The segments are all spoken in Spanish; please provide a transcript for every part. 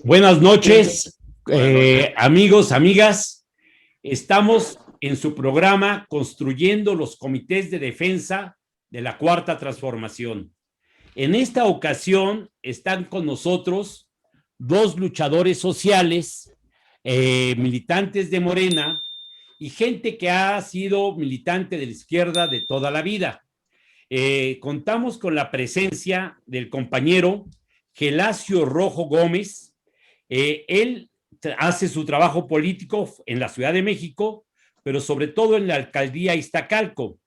Buenas noches, amigos, amigas. Estamos en su programa Construyendo los Comités de Defensa de la Cuarta Transformación. En esta ocasión están con nosotros dos luchadores sociales, militantes de Morena y gente que ha sido militante de la izquierda de toda la vida. Contamos con la presencia del compañero Gelacio Rojo Gómez. Él hace su trabajo político en la Ciudad de México, pero sobre todo en la alcaldía Iztacalco.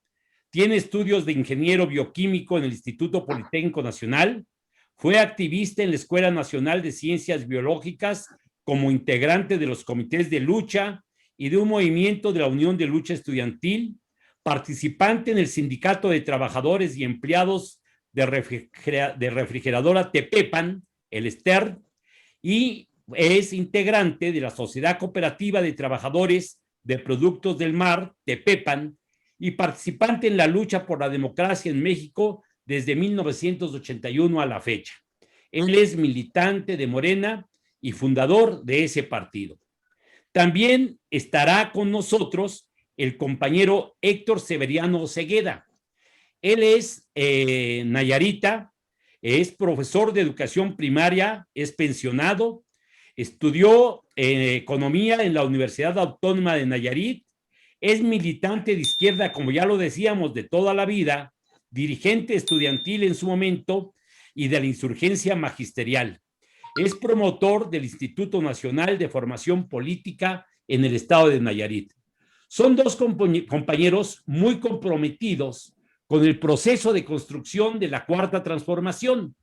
Tiene estudios de ingeniero bioquímico en el Instituto Politécnico Nacional. Fue activista en la Escuela Nacional de Ciencias Biológicas como integrante de los comités de lucha y de un movimiento de la Unión de Lucha Estudiantil, participante en el Sindicato de Trabajadores y Empleados de Refrigeradora Tepepan, el STER, y es integrante de la Sociedad Cooperativa de Trabajadores de Productos del Mar, Tepepan, y participante en la lucha por la democracia en México desde 1981 a la fecha. Él es militante de Morena y fundador de ese partido. También estará con nosotros el compañero Héctor Severiano Cegueda. Él es nayarita, es profesor de educación primaria, es pensionado, estudió economía en la Universidad Autónoma de Nayarit, es militante de izquierda, como ya lo decíamos, de toda la vida, dirigente estudiantil en su momento y de la insurgencia magisterial. Es promotor del Instituto Nacional de Formación Política en el estado de Nayarit. Son dos compañeros muy comprometidos con el proceso de construcción de la Cuarta Transformación.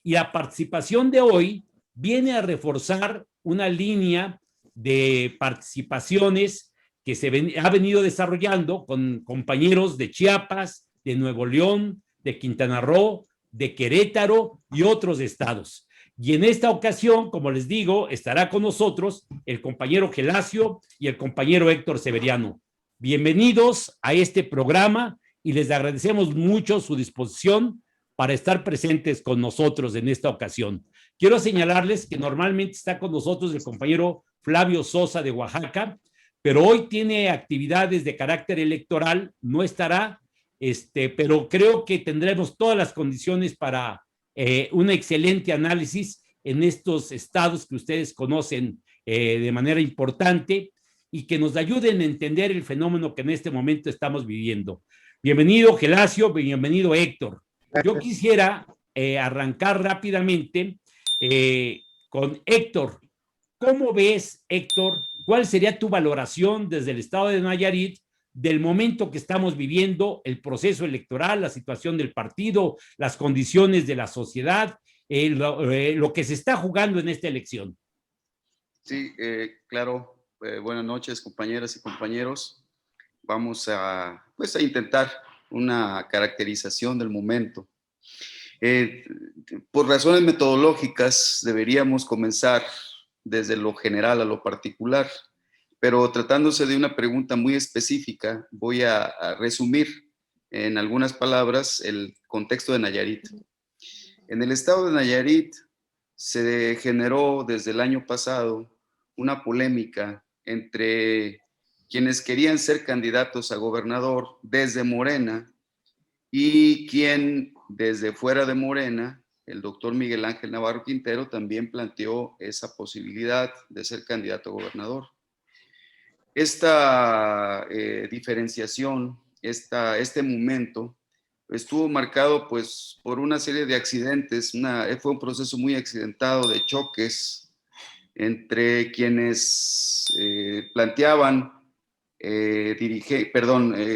Y la participación de hoy viene a reforzar una línea de participaciones que ha venido desarrollando con compañeros de Chiapas, de Nuevo León, de Quintana Roo, de Querétaro y otros estados. Y en esta ocasión, como les digo, estará con nosotros el compañero Gelacio y el compañero Héctor Severiano. Bienvenidos a este programa y les agradecemos mucho su disposición para estar presentes con nosotros en esta ocasión. Quiero señalarles que normalmente está con nosotros el compañero Flavio Sosa de Oaxaca, pero hoy tiene actividades de carácter electoral, no estará, pero creo que tendremos todas las condiciones para un excelente análisis en estos estados que ustedes conocen de manera importante y que nos ayuden a entender el fenómeno que en este momento estamos viviendo. Bienvenido, Gelacio, bienvenido, Héctor. Yo quisiera arrancar rápidamente con Héctor. ¿Cómo ves, Héctor? ¿Cuál sería tu valoración desde el estado de Nayarit del momento que estamos viviendo, el proceso electoral, la situación del partido, las condiciones de la sociedad, lo que se está jugando en esta elección? Sí, claro. Buenas noches, compañeras y compañeros. Vamos a intentar una caracterización del momento. Por razones metodológicas, deberíamos comenzar desde lo general a lo particular, pero tratándose de una pregunta muy específica, voy a resumir en algunas palabras el contexto de Nayarit. En el estado de Nayarit se generó desde el año pasado una polémica entre quienes querían ser candidatos a gobernador desde Morena y quien desde fuera de Morena, el doctor Miguel Ángel Navarro Quintero, también planteó esa posibilidad de ser candidato a gobernador. Esta diferenciación, este momento, estuvo marcado pues por una serie de accidentes, fue un proceso muy accidentado de choques entre quienes planteaban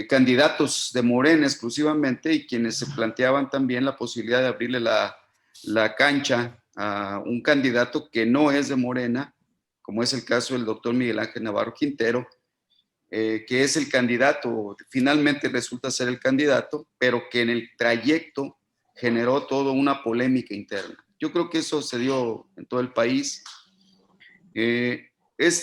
candidatos de Morena exclusivamente y quienes se planteaban también la posibilidad de abrirle la cancha a un candidato que no es de Morena, como es el caso del doctor Miguel Ángel Navarro Quintero, que es el candidato, finalmente resulta ser el candidato, pero que en el trayecto generó toda una polémica interna. Yo creo que eso se dio en todo el país. Este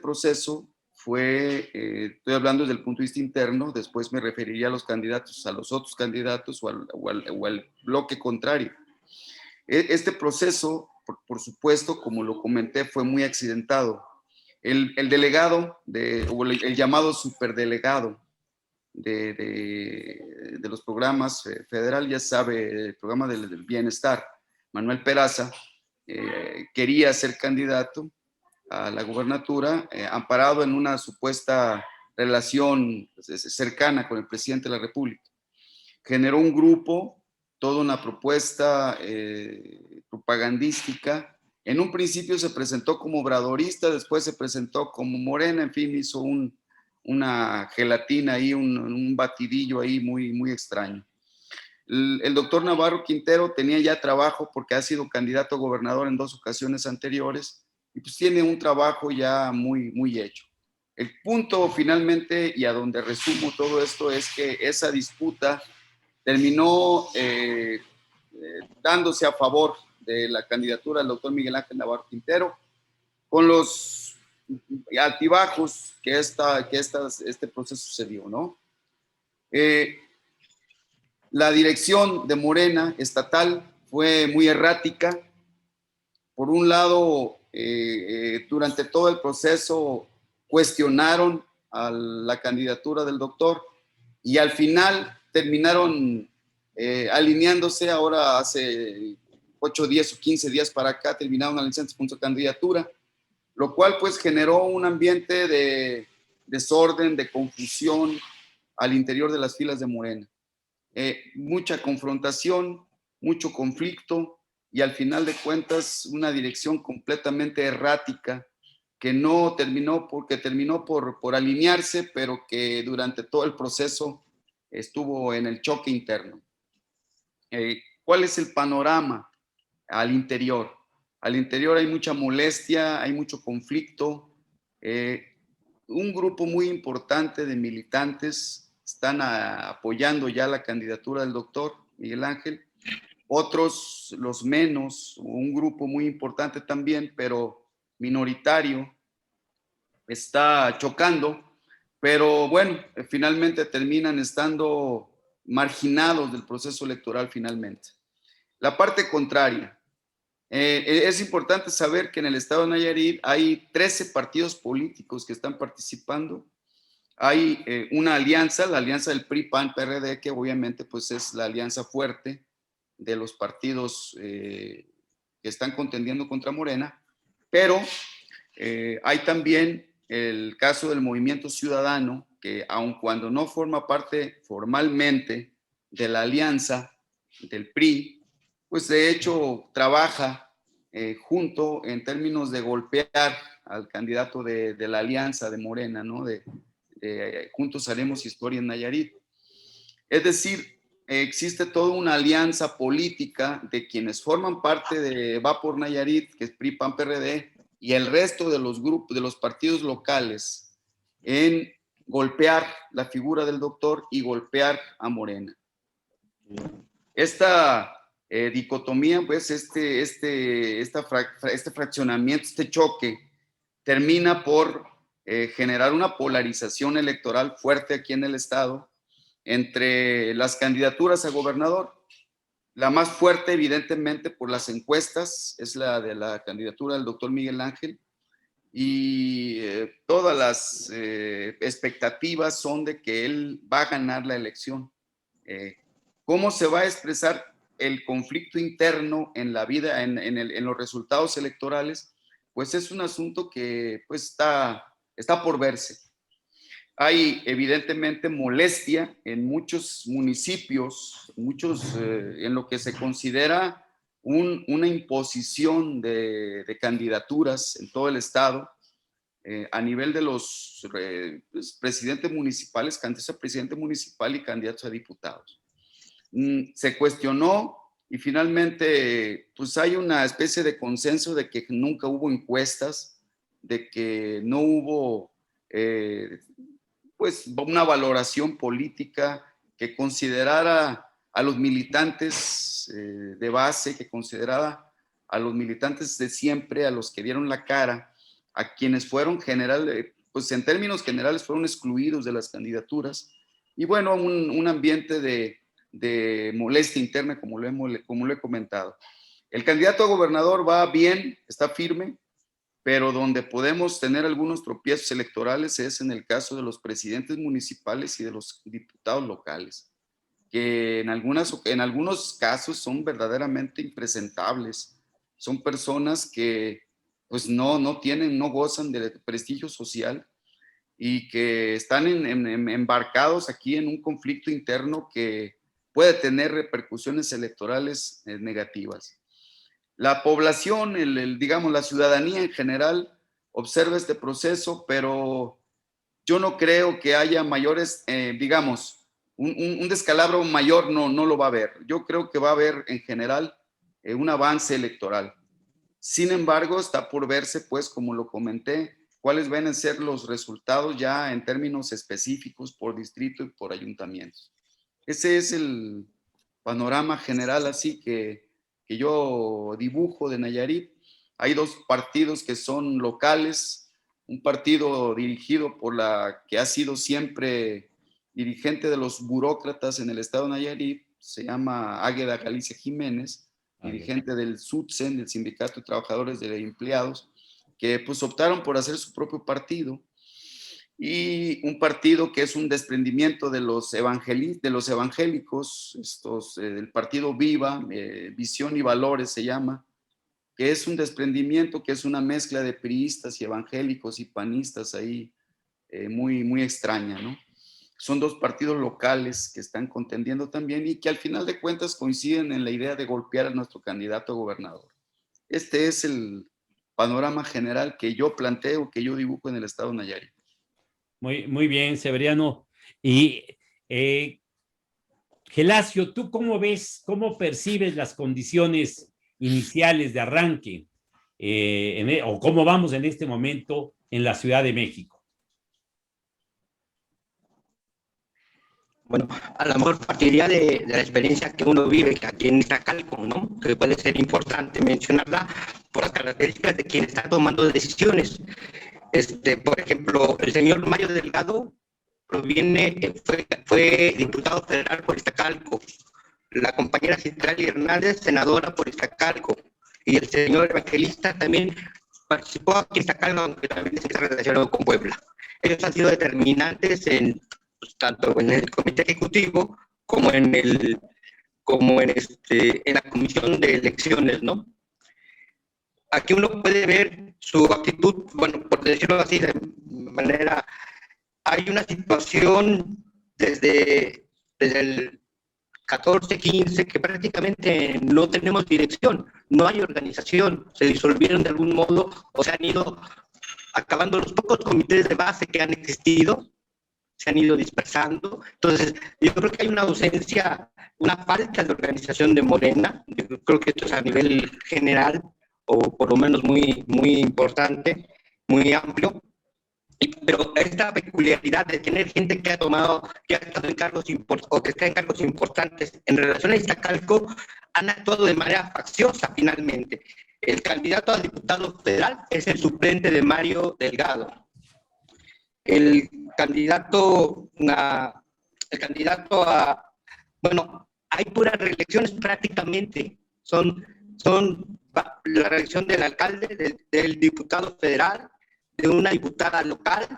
proceso fue, estoy hablando desde el punto de vista interno, después me referiría a los candidatos, a los otros candidatos o al bloque contrario. Este proceso, por supuesto, como lo comenté, fue muy accidentado. El delegado, o el llamado superdelegado de los programas federal, ya sabe, el programa del bienestar, Manuel Peraza, quería ser candidato a la gubernatura, amparado en una supuesta relación cercana con el presidente de la República. Generó un grupo, toda una propuesta propagandística. En un principio se presentó como obradorista, después se presentó como Morena, en fin, hizo una gelatina ahí, un batidillo ahí muy, muy extraño. El doctor Navarro Quintero tenía ya trabajo porque ha sido candidato a gobernador en 2 ocasiones anteriores y pues tiene un trabajo ya muy, muy hecho. El punto finalmente, y a donde resumo todo esto, es que esa disputa terminó dándose a favor de la candidatura del doctor Miguel Ángel Navarro Quintero, con los altibajos que este proceso se dio, ¿no? La dirección de Morena estatal fue muy errática. Por un lado, durante todo el proceso cuestionaron a la candidatura del doctor y al final terminaron alineándose. Ahora hace 8 días o 15 días para acá terminaron alineándose con su candidatura, lo cual pues generó un ambiente de desorden, de confusión al interior de las filas de Morena. Mucha confrontación, mucho conflicto y al final de cuentas una dirección completamente errática que no terminó porque terminó por alinearse, pero que durante todo el proceso estuvo en el choque interno. ¿Cuál es el panorama al interior? Al interior hay mucha molestia, hay mucho conflicto. Un grupo muy importante de militantes están apoyando ya la candidatura del doctor Miguel Ángel. Otros, los menos, un grupo muy importante también, pero minoritario, está chocando. Pero bueno, finalmente terminan estando marginados del proceso electoral finalmente. La parte contraria. Es importante saber que en el estado de Nayarit hay 13 partidos políticos que están participando. Hay una alianza, la alianza del PRI-PAN-PRD, que obviamente pues es la alianza fuerte de los partidos que están contendiendo contra Morena, pero hay también el caso del Movimiento Ciudadano, que aun cuando no forma parte formalmente de la alianza del PRI, pues de hecho trabaja junto en términos de golpear al candidato de la alianza de Morena, ¿no? De Juntos Haremos Historia en Nayarit. Es decir, existe toda una alianza política de quienes forman parte de Va por Nayarit, que es PRI, PAN, PRD, y el resto de los grupos, de los partidos locales, en golpear la figura del doctor y golpear a Morena. Esta dicotomía, pues este fraccionamiento, este choque, termina por generar una polarización electoral fuerte aquí en el estado entre las candidaturas a gobernador. La más fuerte, evidentemente, por las encuestas, es la de la candidatura del doctor Miguel Ángel, y todas las expectativas son de que él va a ganar la elección. ¿Cómo se va a expresar el conflicto interno en la vida, en los resultados electorales? Pues es un asunto que pues, está por verse. Hay evidentemente molestia en muchos municipios, en lo que se considera una imposición de candidaturas en todo el estado. a nivel de los presidentes municipales, candidatos a presidente municipal y candidatos a diputados. Se cuestionó y finalmente pues hay una especie de consenso de que nunca hubo encuestas, de que no hubo pues una valoración política que considerara a los militantes de base, que considerara a los militantes de siempre, a los que dieron la cara, a quienes fueron pues en términos generales fueron excluidos de las candidaturas, y bueno, un ambiente de molestia interna, como lo he comentado. El candidato a gobernador va bien, está firme, pero donde podemos tener algunos tropiezos electorales es en el caso de los presidentes municipales y de los diputados locales, que en algunos casos son verdaderamente impresentables. Son personas que pues no gozan de prestigio social y que están embarcados aquí en un conflicto interno que puede tener repercusiones electorales negativas. La población, digamos, la ciudadanía en general observa este proceso, pero yo no creo que haya mayores, digamos, un descalabro mayor no lo va a haber. Yo creo que va a haber en general un avance electoral. Sin embargo, está por verse, pues, como lo comenté, cuáles van a ser los resultados ya en términos específicos por distrito y por ayuntamientos. Ese es el panorama general, así que yo dibujo de Nayarit. Hay dos partidos que son locales, un partido dirigido por la que ha sido siempre dirigente de los burócratas en el estado de Nayarit, se llama Águeda Galicia Jiménez, dirigente del SUTSEN, del Sindicato de Trabajadores de Empleados, que pues optaron por hacer su propio partido, y un partido que es un desprendimiento de los evangélicos, el partido Viva, Visión y Valores se llama, que es un desprendimiento, que es una mezcla de priistas y evangélicos y panistas ahí, muy extraña, ¿no? Son dos partidos locales que están contendiendo también y que al final de cuentas coinciden en la idea de golpear a nuestro candidato a gobernador. Este es el panorama general que yo planteo, que yo dibujo en el estado de Nayarit. Muy bien, Severiano. Y Gelacio, ¿tú cómo ves, cómo percibes las condiciones iniciales de arranque o cómo vamos en este momento en la Ciudad de México? Bueno, a lo mejor partiría de la experiencia que uno vive aquí en Iztacalco, ¿no? Que puede ser importante mencionarla por las características de quien está tomando decisiones. Por ejemplo, el señor Mario Delgado fue diputado federal por Iztacalco, la compañera Citlali Hernández, senadora por Iztacalco, y el señor Evangelista también participó aquí en Iztacalco, aunque también está relacionado con Puebla. Ellos han sido determinantes tanto en el comité ejecutivo como en la comisión de elecciones, ¿no? Aquí uno puede ver su actitud, bueno, por decirlo así, de manera, hay una situación desde el 14-15 que prácticamente no tenemos dirección, no hay organización, se disolvieron de algún modo o se han ido acabando los pocos comités de base que han existido, se han ido dispersando. Entonces, yo creo que hay una ausencia, una falta de organización de Morena. Yo creo que esto es a nivel general, o por lo menos muy importante, muy amplio. Pero esta peculiaridad de tener gente que ha estado en cargos o que está en cargos importantes en relación a Iztacalco, han actuado de manera facciosa finalmente. El candidato a diputado federal es el suplente de Mario Delgado. El candidato a, bueno, hay puras reelecciones prácticamente, son la reelección del alcalde, del diputado federal, de una diputada local,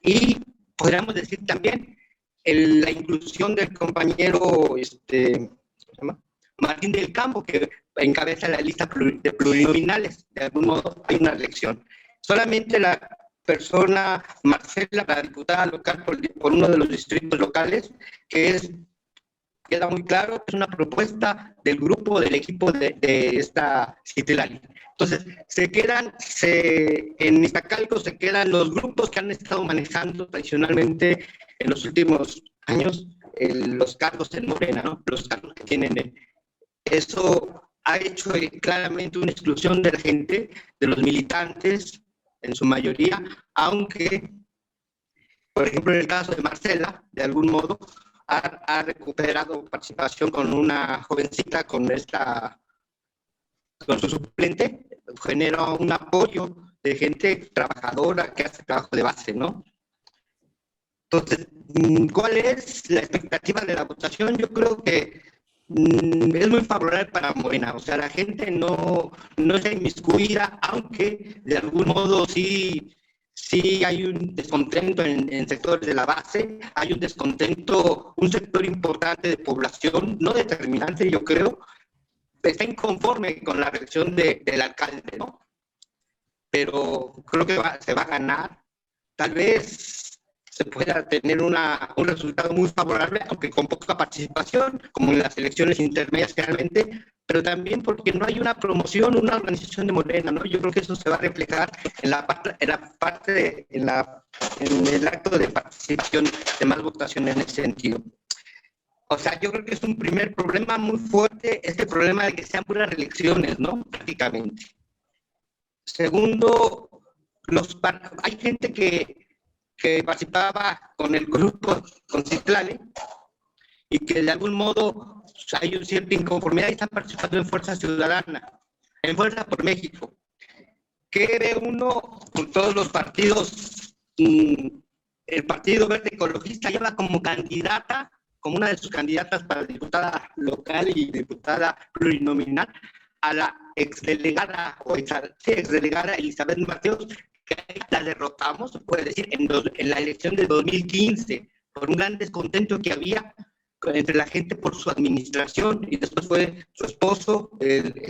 y podríamos decir también la inclusión del compañero Martín del Campo, que encabeza la lista de plurinominales. De algún modo hay una elección. Solamente la persona Marcela, la diputada local por uno de los distritos locales, que es queda muy claro que es una propuesta del grupo, del equipo de esta Citlali. Entonces, en Iztacalco se quedan los grupos que han estado manejando tradicionalmente en los últimos años los cargos en Morena, ¿no? Los cargos que tienen. Eso ha hecho claramente una exclusión de la gente, de los militantes, en su mayoría, aunque, por ejemplo, en el caso de Marcela, de algún modo, ha recuperado participación con una jovencita, con su suplente, genera un apoyo de gente trabajadora que hace trabajo de base, ¿no? Entonces, ¿cuál es la expectativa de la votación? Yo creo que es muy favorable para Morena, o sea, la gente no está inmiscuida, aunque de algún modo sí hay un descontento en sectores de la base, hay un descontento, un sector importante de población, no determinante, yo creo, está inconforme con la reacción del alcalde, ¿no? Pero creo que se va a ganar. Tal vez se pueda tener un resultado muy favorable, aunque con poca participación, como en las elecciones intermedias realmente, pero también porque no hay una promoción, una organización de Morena, ¿no? Yo creo que eso se va a reflejar en el acto de participación, de más votación en ese sentido. O sea, yo creo que es un primer problema muy fuerte, este problema de que sean puras reelecciones, ¿no? Prácticamente. Segundo, hay gente que participaba con el grupo, con Citlali, y que de algún modo hay una cierta inconformidad y están participando en Fuerza Ciudadana, en Fuerza por México. ¿Qué ve uno con todos los partidos? El Partido Verde Ecologista lleva como candidata, como una de sus candidatas para diputada local y diputada plurinominal, a la exdelegada Elizabeth Mateos, que la derrotamos, se puede decir, en la elección de 2015, por un gran descontento que había entre la gente por su administración, y después fue su esposo,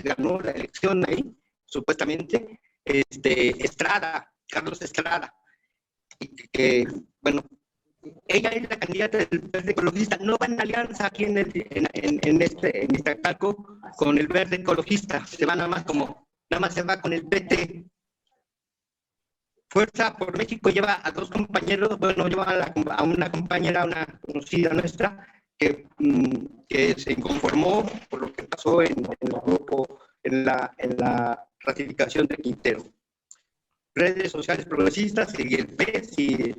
ganó la elección ahí, supuestamente, Carlos Estrada, y bueno, ella es la candidata del Verde Ecologista, no va en alianza aquí en Iztacalco con el Verde Ecologista, se va nada más se va con el PT. Fuerza por México lleva a dos compañeros, bueno, lleva a una compañera, una conocida nuestra, que se inconformó por lo que pasó en el grupo, en la ratificación de Quintero. Redes sociales progresistas y el PES, y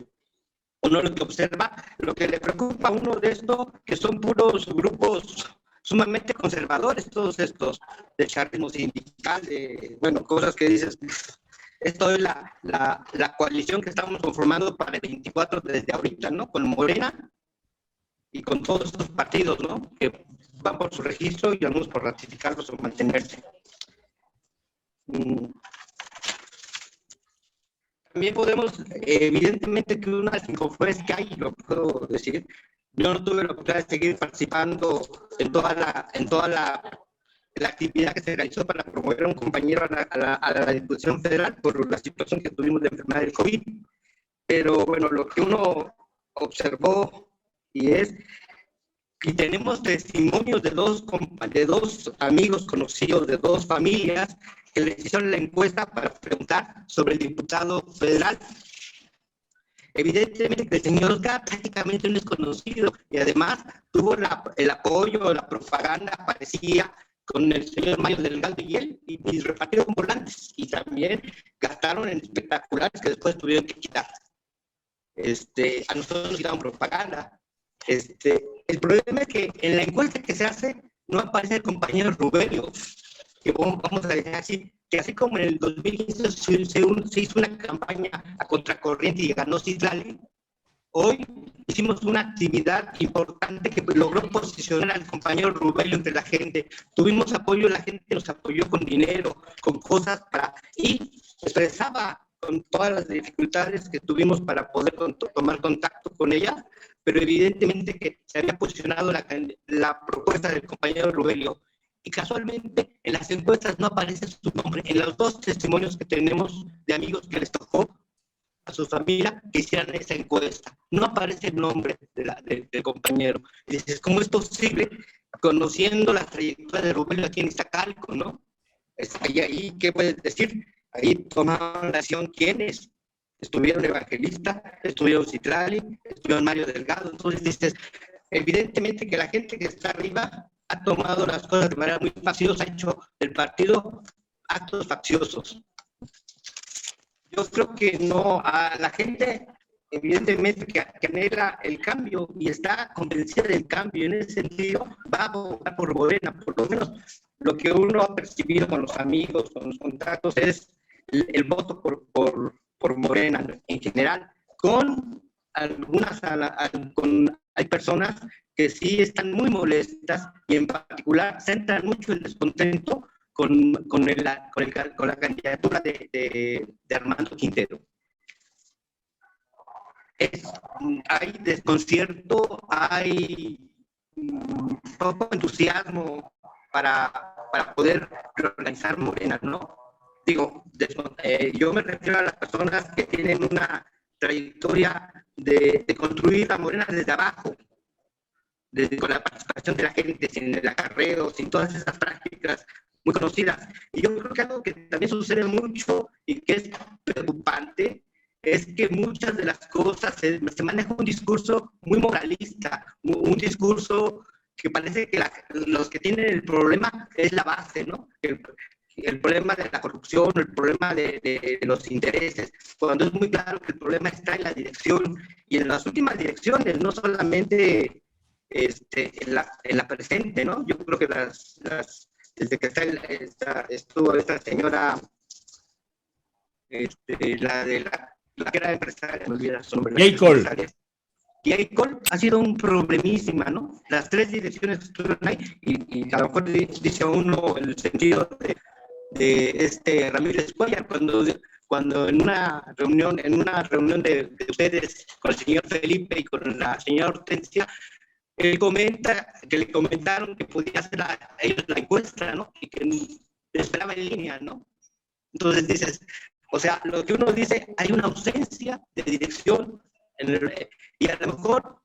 uno lo que observa, lo que le preocupa a uno de esto, que son puros grupos sumamente conservadores, todos estos, de charlismo sindical, bueno, cosas que dices. Esto es la coalición que estamos conformando para el 24 desde ahorita, ¿no? Con Morena y con todos estos partidos, ¿no? Que van por su registro y algunos por ratificarlos o mantenerse. También podemos, evidentemente que una de las inconformidades que hay, lo puedo decir, yo no tuve la oportunidad de seguir participando en toda la actividad que se realizó para promover a un compañero a la Diputación Federal por la situación que tuvimos de enfermedad del COVID. Pero bueno, lo que uno observó y tenemos testimonios de dos amigos conocidos, de dos familias, que les hicieron la encuesta para preguntar sobre el diputado federal. Evidentemente que el señor Oscar prácticamente un desconocido, y además tuvo el apoyo, la propaganda, parecía, con el señor Mayo Delgado y repartido con volantes, y también gastaron en espectaculares que después tuvieron que quitar. A nosotros nos quitaron propaganda. El problema es que en la encuesta que se hace no aparece el compañero Rubelio, que vamos a decir así, que así como en el 2015 se hizo una campaña a contracorriente y ganó Citlali, hoy hicimos una actividad importante que logró posicionar al compañero Rubelio entre la gente. Tuvimos apoyo, la gente nos apoyó con dinero, con cosas y expresaba con todas las dificultades que tuvimos para poder tomar contacto con ella, pero evidentemente que se había posicionado la propuesta del compañero Rubelio. Y casualmente en las encuestas no aparece su nombre. En los dos testimonios que tenemos de amigos que les tocó a su familia que hicieran esa encuesta. No aparece el nombre del compañero. Y dices, ¿cómo es posible conociendo la trayectoria de Rogelio aquí en Iztacalco, no? Ahí, ¿qué puedes decir? Ahí tomaron la acción quiénes. Estuvieron Evangelista, estuvieron Citlali, estuvieron Mario Delgado. Entonces dices, evidentemente que la gente que está arriba ha tomado las cosas de manera muy facciosa, ha hecho del partido actos facciosos. Yo creo que no, a la gente evidentemente que anhela el cambio y está convencida del cambio, en ese sentido va a votar por Morena. Por lo menos lo que uno ha percibido con los amigos, con los contactos, es el voto por Morena en general, con algunas, hay personas que sí están muy molestas y en particular centran mucho el descontento con la candidatura de Armando Quintero. Hay desconcierto, hay poco entusiasmo para poder reorganizar Morena, ¿no? Digo, yo me refiero a las personas que tienen una trayectoria de construir la Morena desde abajo, con la participación de la gente, sin el acarreo, sin todas esas prácticas muy conocidas. Y yo creo que algo que también sucede mucho y que es preocupante es que muchas de las cosas se maneja un discurso muy moralista, un discurso que parece que los que tienen el problema es la base, ¿no? El problema de la corrupción, el problema de los intereses, cuando es muy claro que el problema está en la dirección y en las últimas direcciones, no solamente en la presente, ¿no? Yo creo que desde que estuvo esta señora, la que era empresaria, me olvida su nombre. J-Col ha sido un problemísima, ¿no? Las tres direcciones que estuvieron ahí, y a lo mejor dice uno el sentido de Ramírez Cuellar, cuando en una reunión de ustedes con el señor Felipe y con la señora Hortensia, él comenta que le comentaron que podía hacer ellos la encuesta, ¿no? Y que esperaba en línea, ¿no? Entonces dices, o sea, lo que uno dice, hay una ausencia de dirección y a lo mejor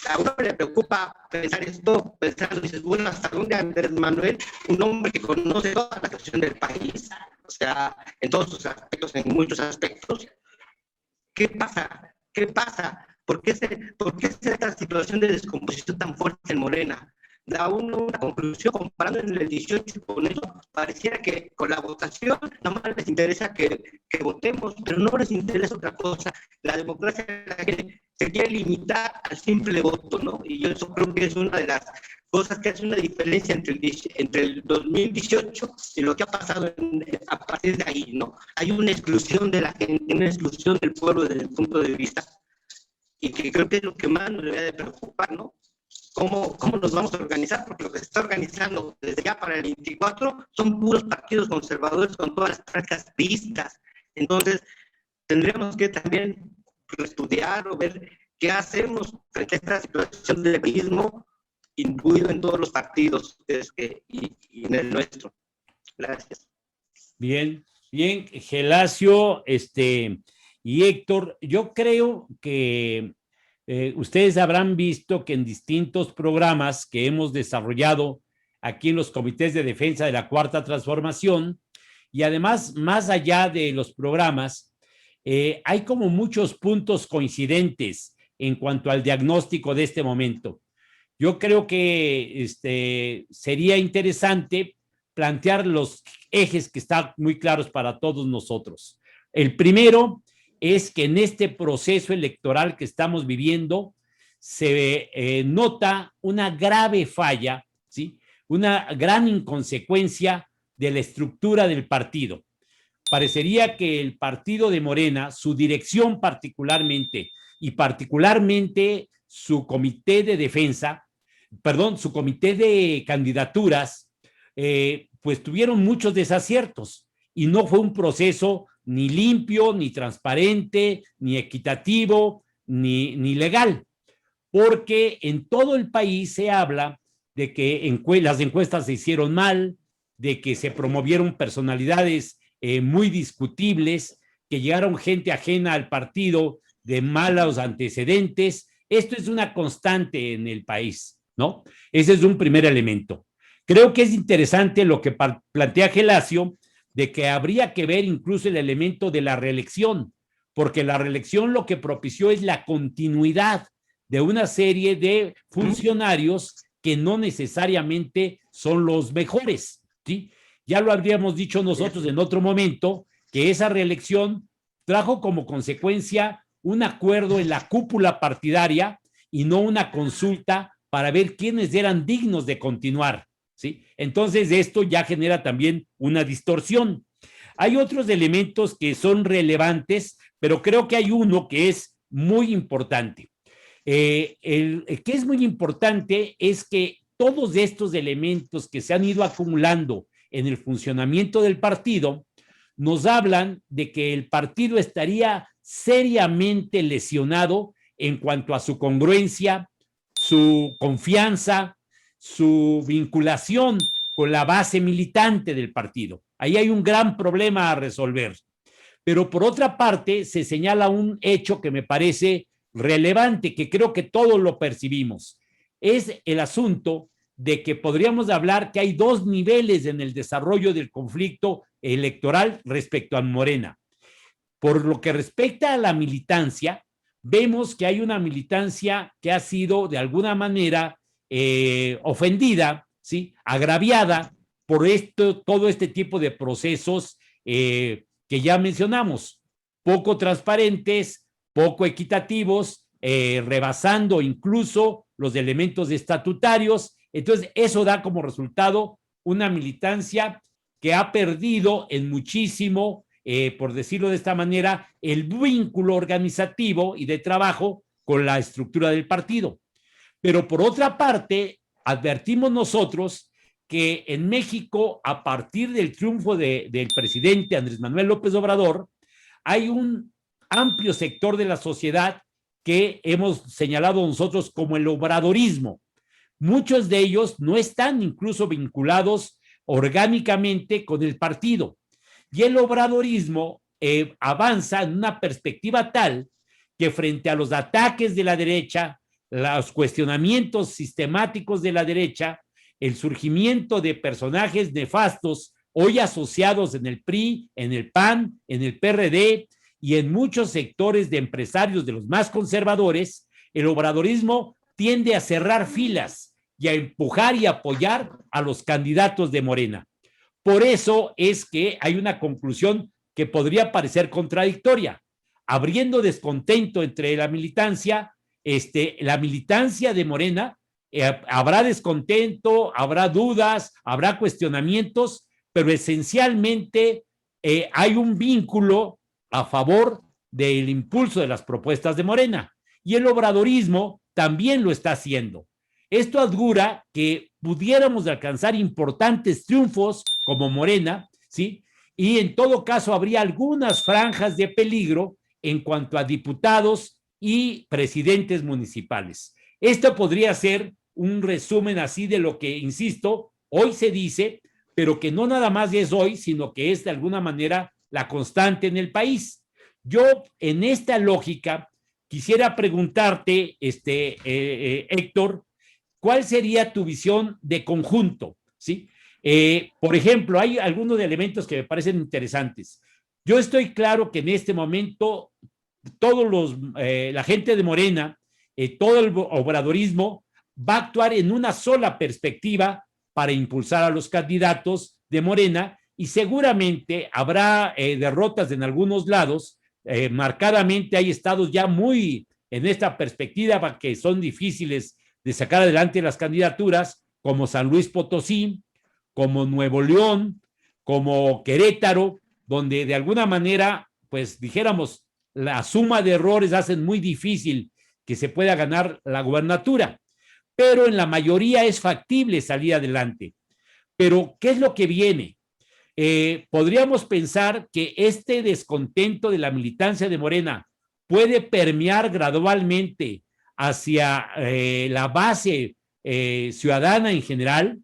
a uno le preocupa pensar esto, pensando, dices, bueno, hasta dónde Andrés Manuel, un hombre que conoce toda la situación del país, o sea, en todos sus aspectos, en muchos aspectos, ¿qué pasa? ¿Qué pasa? ¿Por qué esta situación de descomposición tan fuerte en Morena? Da uno una conclusión comparando en el 18 con eso, pareciera que con la votación nada más les interesa que votemos, pero no les interesa otra cosa. La democracia se quiere limitar al simple voto, ¿no? Y yo eso creo que es una de las cosas que hace una diferencia entre el 2018 y lo que ha pasado a partir de ahí, ¿no? Hay una exclusión de la gente, una exclusión del pueblo desde el punto de vista, y que creo que es lo que más nos debe de preocupar, ¿no? ¿Cómo nos vamos a organizar? Porque lo que se está organizando desde ya para el 24 son puros partidos conservadores con todas las prácticas vistas. Entonces, tendríamos que también estudiar o ver qué hacemos frente a esta situación de egoísmo incluido en todos los partidos y en el nuestro. Gracias. Bien, Gelacio, y Héctor, yo creo que ustedes habrán visto que en distintos programas que hemos desarrollado aquí en los comités de defensa de la Cuarta Transformación, y además, más allá de los programas, hay como muchos puntos coincidentes en cuanto al diagnóstico de este momento. Yo creo que sería interesante plantear los ejes que están muy claros para todos nosotros. El primero es que en este proceso electoral que estamos viviendo se nota una grave falla, ¿sí? Una gran inconsecuencia de la estructura del partido. Parecería que el partido de Morena, su dirección particularmente, y particularmente su comité de defensa, su comité de candidaturas, pues tuvieron muchos desaciertos y no fue un proceso ni limpio, ni transparente, ni equitativo, ni legal, porque en todo el país se habla de que las encuestas se hicieron mal, de que se promovieron personalidades muy discutibles, que llegaron gente ajena al partido de malos antecedentes. Esto es una constante en el país, ¿no? Ese es un primer elemento. Creo que es interesante lo que plantea Gelacio, de que habría que ver incluso el elemento de la reelección, porque la reelección lo que propició es la continuidad de una serie de funcionarios que no necesariamente son los mejores, ¿sí? Ya lo habríamos dicho nosotros en otro momento, que esa reelección trajo como consecuencia un acuerdo en la cúpula partidaria y no una consulta para ver quiénes eran dignos de continuar, ¿sí? Entonces esto ya genera también una distorsión. Hay otros elementos que son relevantes, pero creo que hay uno que es muy importante. El que es muy importante es que todos estos elementos que se han ido acumulando en el funcionamiento del partido nos hablan de que el partido estaría seriamente lesionado en cuanto a su congruencia, su confianza, su vinculación con la base militante del partido. Ahí hay un gran problema a resolver. Pero por otra parte, se señala un hecho que me parece relevante, que creo que todos lo percibimos. Es el asunto de que podríamos hablar que hay dos niveles en el desarrollo del conflicto electoral respecto a Morena. Por lo que respecta a la militancia, vemos que hay una militancia que ha sido de alguna manera ofendida, ¿sí? Agraviada por todo este tipo de procesos que ya mencionamos, poco transparentes, poco equitativos, rebasando incluso los elementos estatutarios. Entonces, eso da como resultado una militancia que ha perdido en muchísimo, por decirlo de esta manera, el vínculo organizativo y de trabajo con la estructura del partido. Pero por otra parte, advertimos nosotros que en México, a partir del triunfo del presidente Andrés Manuel López Obrador, hay un amplio sector de la sociedad que hemos señalado nosotros como el obradorismo. Muchos de ellos no están incluso vinculados orgánicamente con el partido. Y el obradorismo avanza en una perspectiva tal que frente a los ataques de la derecha, los cuestionamientos sistemáticos de la derecha, el surgimiento de personajes nefastos hoy asociados en el PRI, en el PAN, en el PRD y en muchos sectores de empresarios de los más conservadores, el obradorismo tiende a cerrar filas y a empujar y apoyar a los candidatos de Morena. Por eso es que hay una conclusión que podría parecer contradictoria. Abriendo descontento entre la militancia de Morena, habrá descontento, habrá dudas, habrá cuestionamientos, pero esencialmente hay un vínculo a favor del impulso de las propuestas de Morena. Y el obradorismo también lo está haciendo. Esto augura que pudiéramos alcanzar importantes triunfos como Morena, ¿sí? Y en todo caso habría algunas franjas de peligro en cuanto a diputados y presidentes municipales. Esto podría ser un resumen así de lo que, insisto, hoy se dice, pero que no nada más es hoy, sino que es de alguna manera la constante en el país. Yo, en esta lógica, quisiera preguntarte, Héctor, ¿cuál sería tu visión de conjunto? ¿Sí? Por ejemplo, hay algunos elementos que me parecen interesantes. Yo estoy claro que en este momento la gente de Morena, todo el obradorismo va a actuar en una sola perspectiva para impulsar a los candidatos de Morena y seguramente habrá derrotas en algunos lados. Marcadamente hay estados ya muy en esta perspectiva que son difíciles de sacar adelante las candidaturas, como San Luis Potosí, como Nuevo León, como Querétaro, donde de alguna manera, pues dijéramos, la suma de errores hacen muy difícil que se pueda ganar la gubernatura, pero en la mayoría es factible salir adelante. Pero, ¿qué es lo que viene? Podríamos pensar que este descontento de la militancia de Morena puede permear gradualmente hacia la base ciudadana en general.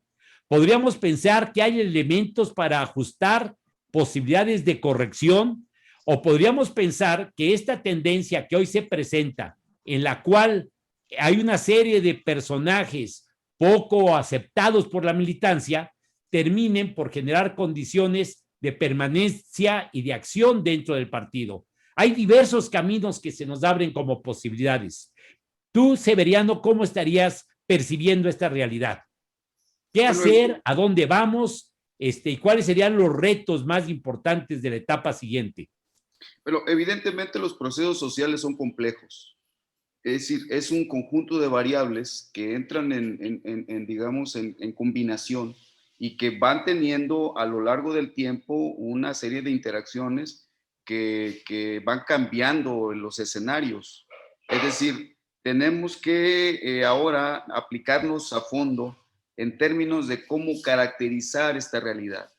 Podríamos pensar que hay elementos para ajustar posibilidades de corrección, O podríamos pensar que esta tendencia que hoy se presenta, en la cual hay una serie de personajes poco aceptados por la militancia, terminen por generar condiciones de permanencia y de acción dentro del partido. Hay diversos caminos que se nos abren como posibilidades. Tú, Severiano, ¿cómo estarías percibiendo esta realidad? ¿Qué hacer? ¿A dónde vamos? ¿Y cuáles serían los retos más importantes de la etapa siguiente? Pero evidentemente los procesos sociales son complejos. Es decir, es un conjunto de variables que entran digamos, en combinación y que van teniendo a lo largo del tiempo una serie de interacciones que van cambiando los escenarios. Es decir, tenemos que ahora aplicarnos a fondo en términos de cómo caracterizar esta realidad.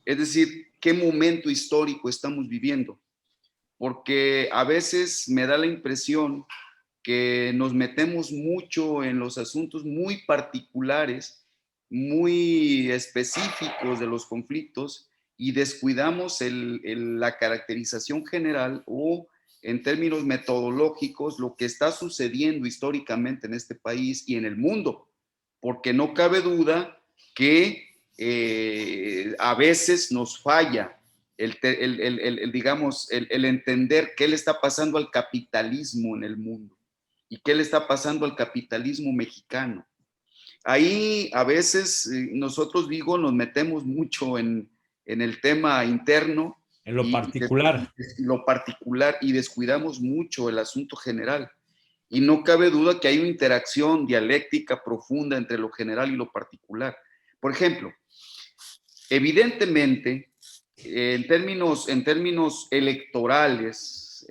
Es decir, qué momento histórico estamos viviendo. Porque a veces me da la impresión que nos metemos mucho en los asuntos muy particulares, muy específicos de los conflictos y descuidamos la caracterización general o en términos metodológicos lo que está sucediendo históricamente en este país y en el mundo, porque no cabe duda que a veces nos falla digamos, el entender qué le está pasando al capitalismo en el mundo y qué le está pasando al capitalismo mexicano. Ahí a veces nosotros, digo, nos metemos mucho en el tema interno. En lo particular. Lo particular y descuidamos mucho el asunto general. Y no cabe duda que hay una interacción dialéctica profunda entre lo general y lo particular. Por ejemplo, evidentemente, en términos electorales,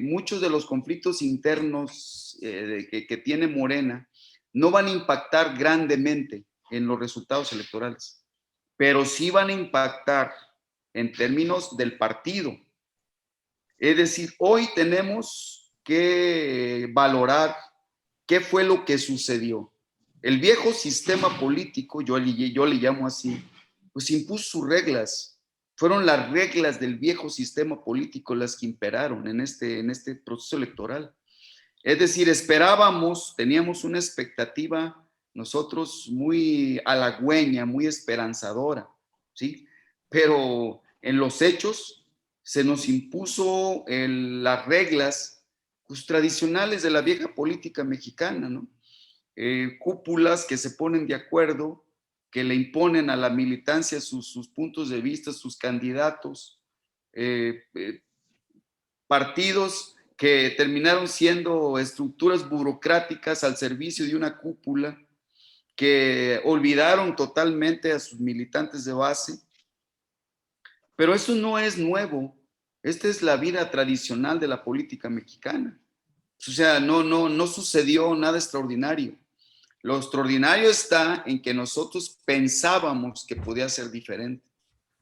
muchos de los conflictos internos que tiene Morena no van a impactar grandemente en los resultados electorales, pero sí van a impactar en términos del partido. Es decir, hoy tenemos que valorar qué fue lo que sucedió. El viejo sistema político, yo le llamo así, pues impuso sus reglas. Fueron las reglas del viejo sistema político las que imperaron en este proceso electoral. Es decir, teníamos una expectativa nosotros muy halagüeña, muy esperanzadora, ¿sí? Pero en los hechos se nos impuso las reglas pues, tradicionales de la vieja política mexicana, ¿no? Cúpulas que se ponen de acuerdo, que le imponen a la militancia sus puntos de vista, sus candidatos, partidos que terminaron siendo estructuras burocráticas al servicio de una cúpula, que olvidaron totalmente a sus militantes de base. Pero eso no es nuevo. Esta es la vida tradicional de la política mexicana. O sea, no sucedió nada extraordinario. Lo extraordinario está en que nosotros pensábamos que podía ser diferente.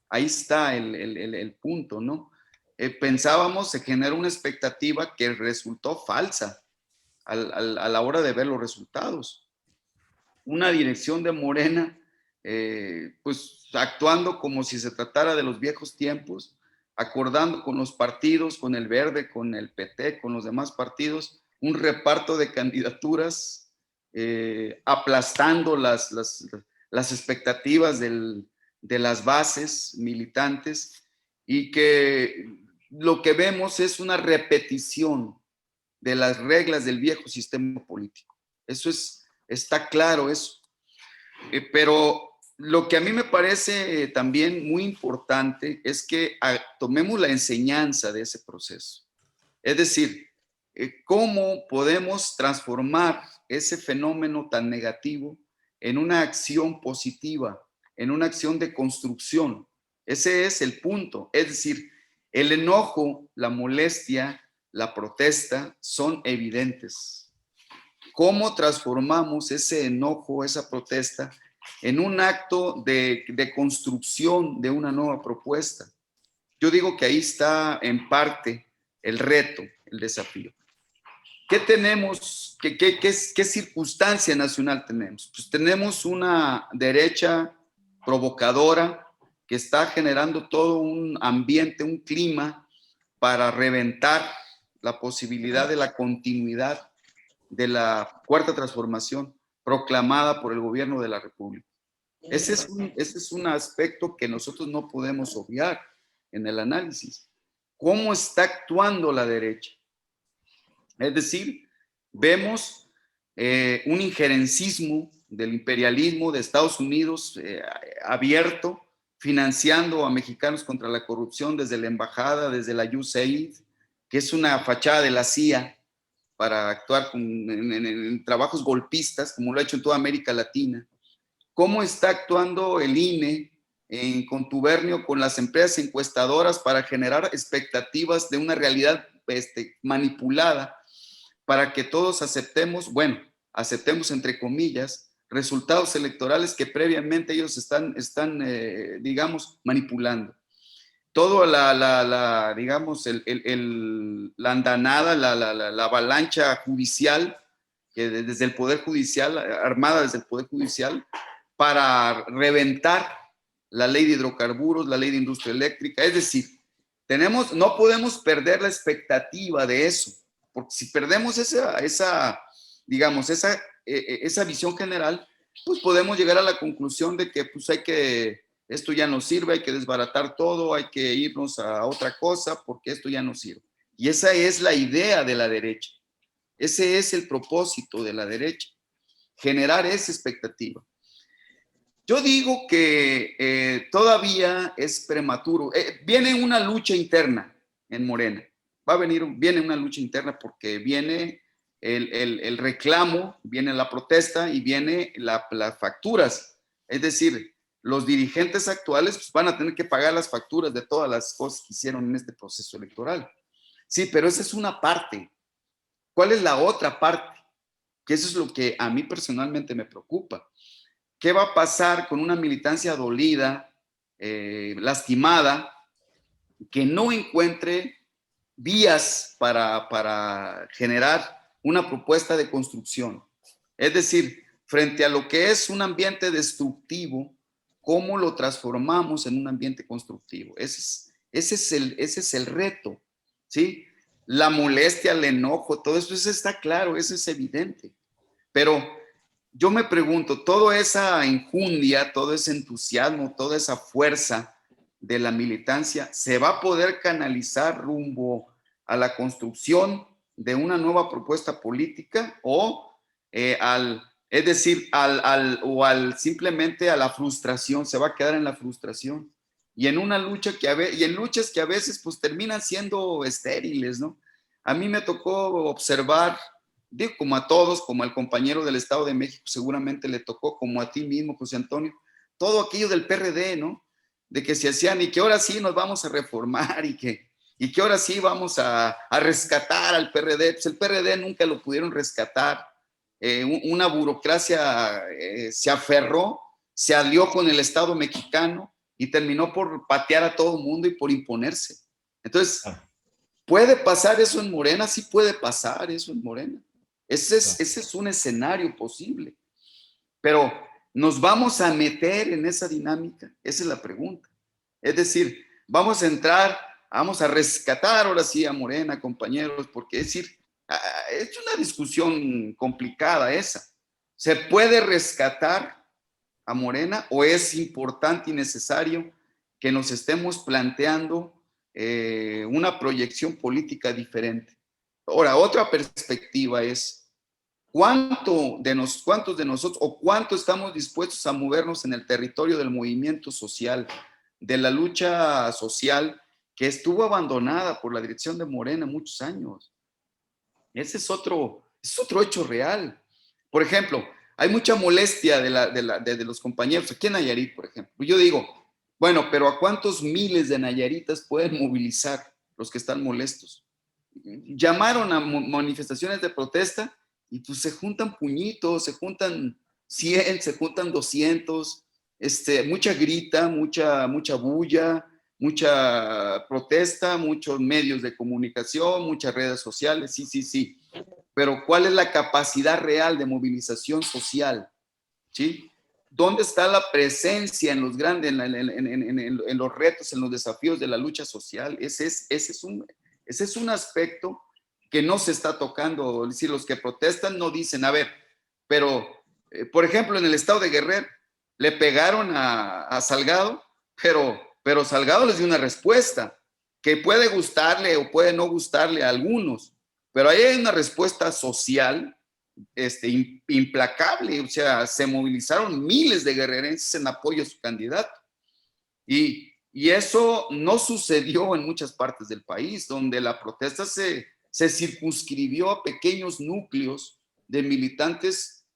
Ahí está el punto, ¿no? Pensábamos, se generó una expectativa que resultó falsa a la hora de ver los resultados. Una dirección de Morena, pues actuando como si se tratara de los viejos tiempos, acordando con los partidos, con el Verde, con el PT, con los demás partidos, un reparto de candidaturas, aplastando las expectativas de las bases militantes, y que lo que vemos es una repetición de las reglas del viejo sistema político. Eso está claro eso. Pero lo que a mí me parece también muy importante es que tomemos la enseñanza de ese proceso. Es decir, cómo podemos transformar ese fenómeno tan negativo en una acción positiva, en una acción de construcción. Ese es el punto. Es decir, el enojo, la molestia, la protesta son evidentes. ¿Cómo transformamos ese enojo, esa protesta, en un acto de construcción de una nueva propuesta? Yo digo que ahí está en parte el reto, el desafío. ¿Qué tenemos? ¿Qué circunstancia nacional tenemos? Pues tenemos una derecha provocadora que está generando todo un ambiente, un clima para reventar la posibilidad de la continuidad de la cuarta transformación proclamada por el gobierno de la República. Ese es un aspecto que nosotros no podemos obviar en el análisis. ¿Cómo está actuando la derecha? Es decir, vemos un injerencismo del imperialismo de Estados Unidos abierto, financiando a mexicanos contra la corrupción desde la embajada, desde la USAID, que es una fachada de la CIA para actuar en trabajos golpistas, como lo ha hecho en toda América Latina. ¿Cómo está actuando el INE en contubernio con las empresas encuestadoras para generar expectativas de una realidad manipulada para que todos aceptemos, bueno, aceptemos entre comillas, resultados electorales que previamente ellos están digamos, manipulando? Todo digamos, la andanada, la avalancha judicial, que desde el Poder Judicial, armada desde el Poder Judicial, para reventar la ley de hidrocarburos, la ley de industria eléctrica. Es decir, no podemos perder la expectativa de eso, porque si perdemos digamos, esa visión general, pues podemos llegar a la conclusión de que pues esto ya no sirve, hay que desbaratar todo, hay que irnos a otra cosa porque esto ya no sirve. Y esa es la idea de la derecha. Ese es el propósito de la derecha, generar esa expectativa. Yo digo que todavía es prematuro. Viene una lucha interna en Morena. Viene una lucha interna porque viene el reclamo, viene la protesta y viene las facturas. Es decir, los dirigentes actuales pues, van a tener que pagar las facturas de todas las cosas que hicieron en este proceso electoral. Sí, pero esa es una parte. ¿Cuál es la otra parte? Que eso es lo que a mí personalmente me preocupa. ¿Qué va a pasar con una militancia dolida, lastimada, que no encuentre vías para generar una propuesta de construcción? Es decir, frente a lo que es un ambiente destructivo, ¿cómo lo transformamos en un ambiente constructivo? Ese es el reto, ¿sí? La molestia, el enojo, todo eso está claro, eso es evidente. Pero yo me pregunto, toda esa enjundia, todo ese entusiasmo, toda esa fuerza de la militancia, ¿se va a poder canalizar rumbo a la construcción de una nueva propuesta política o simplemente a la frustración? Se va a quedar en la frustración y en una lucha en luchas que a veces pues terminan siendo estériles, ¿no? A mí me tocó observar, digo, como a todos, como al compañero del Estado de México seguramente le tocó, como a ti mismo, José Antonio, todo aquello del PRD, ¿no? De que se hacían y que ahora sí nos vamos a reformar y que ahora sí vamos a rescatar al PRD. Pues el PRD nunca lo pudieron rescatar. Una burocracia se aferró, se alió con el Estado mexicano y terminó por patear a todo el mundo y por imponerse. Entonces, ¿puede pasar eso en Morena? Sí puede pasar eso en Morena. Ese es un escenario posible. Pero ¿nos vamos a meter en esa dinámica? Esa es la pregunta. Es decir, vamos a rescatar ahora sí a Morena, compañeros, porque es decir, es una discusión complicada esa. ¿Se puede rescatar a Morena o es importante y necesario que nos estemos planteando una proyección política diferente? Ahora, otra perspectiva es ¿cuántos de nosotros o cuánto estamos dispuestos a movernos en el territorio del movimiento social, de la lucha social que estuvo abandonada por la dirección de Morena muchos años? Ese es otro hecho real. Por ejemplo, hay mucha molestia de los compañeros aquí en Nayarit, por ejemplo. Yo digo, bueno, pero ¿a cuántos miles de nayaritas pueden movilizar los que están molestos? Llamaron a manifestaciones de protesta y pues se juntan puñitos, se juntan 100, se juntan 200, mucha grita, mucha bulla, mucha protesta, muchos medios de comunicación, muchas redes sociales, sí. Pero ¿cuál es la capacidad real de movilización social? ¿Sí? ¿Dónde está la presencia en los grandes, en los retos, en los desafíos de la lucha social? Ese es Ese es un aspecto que no se está tocando. Es decir, los que protestan no dicen, a ver, pero, por ejemplo, en el estado de Guerrero, le pegaron a Salgado, pero Salgado les dio una respuesta que puede gustarle o puede no gustarle a algunos, pero ahí hay una respuesta social implacable. O sea, se movilizaron miles de guerrerenses en apoyo a su candidato. Y eso no sucedió en muchas partes del país, donde la protesta se circunscribió a pequeños núcleos de militantes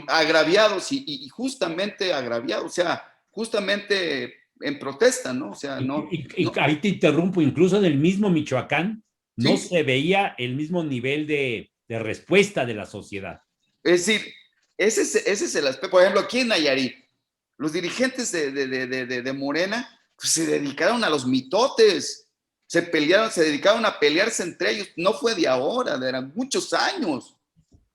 agraviados y justamente agraviados, o sea, justamente en protesta, ¿no? O sea, no. Ahí te interrumpo, incluso en el mismo Michoacán no ¿Sí? se veía el mismo nivel de respuesta de la sociedad. Es decir, ese es el aspecto. Por ejemplo, aquí en Nayarit, los dirigentes de Morena pues, se dedicaron a los mitotes, se dedicaron a pelearse entre ellos. No fue de ahora, eran muchos años.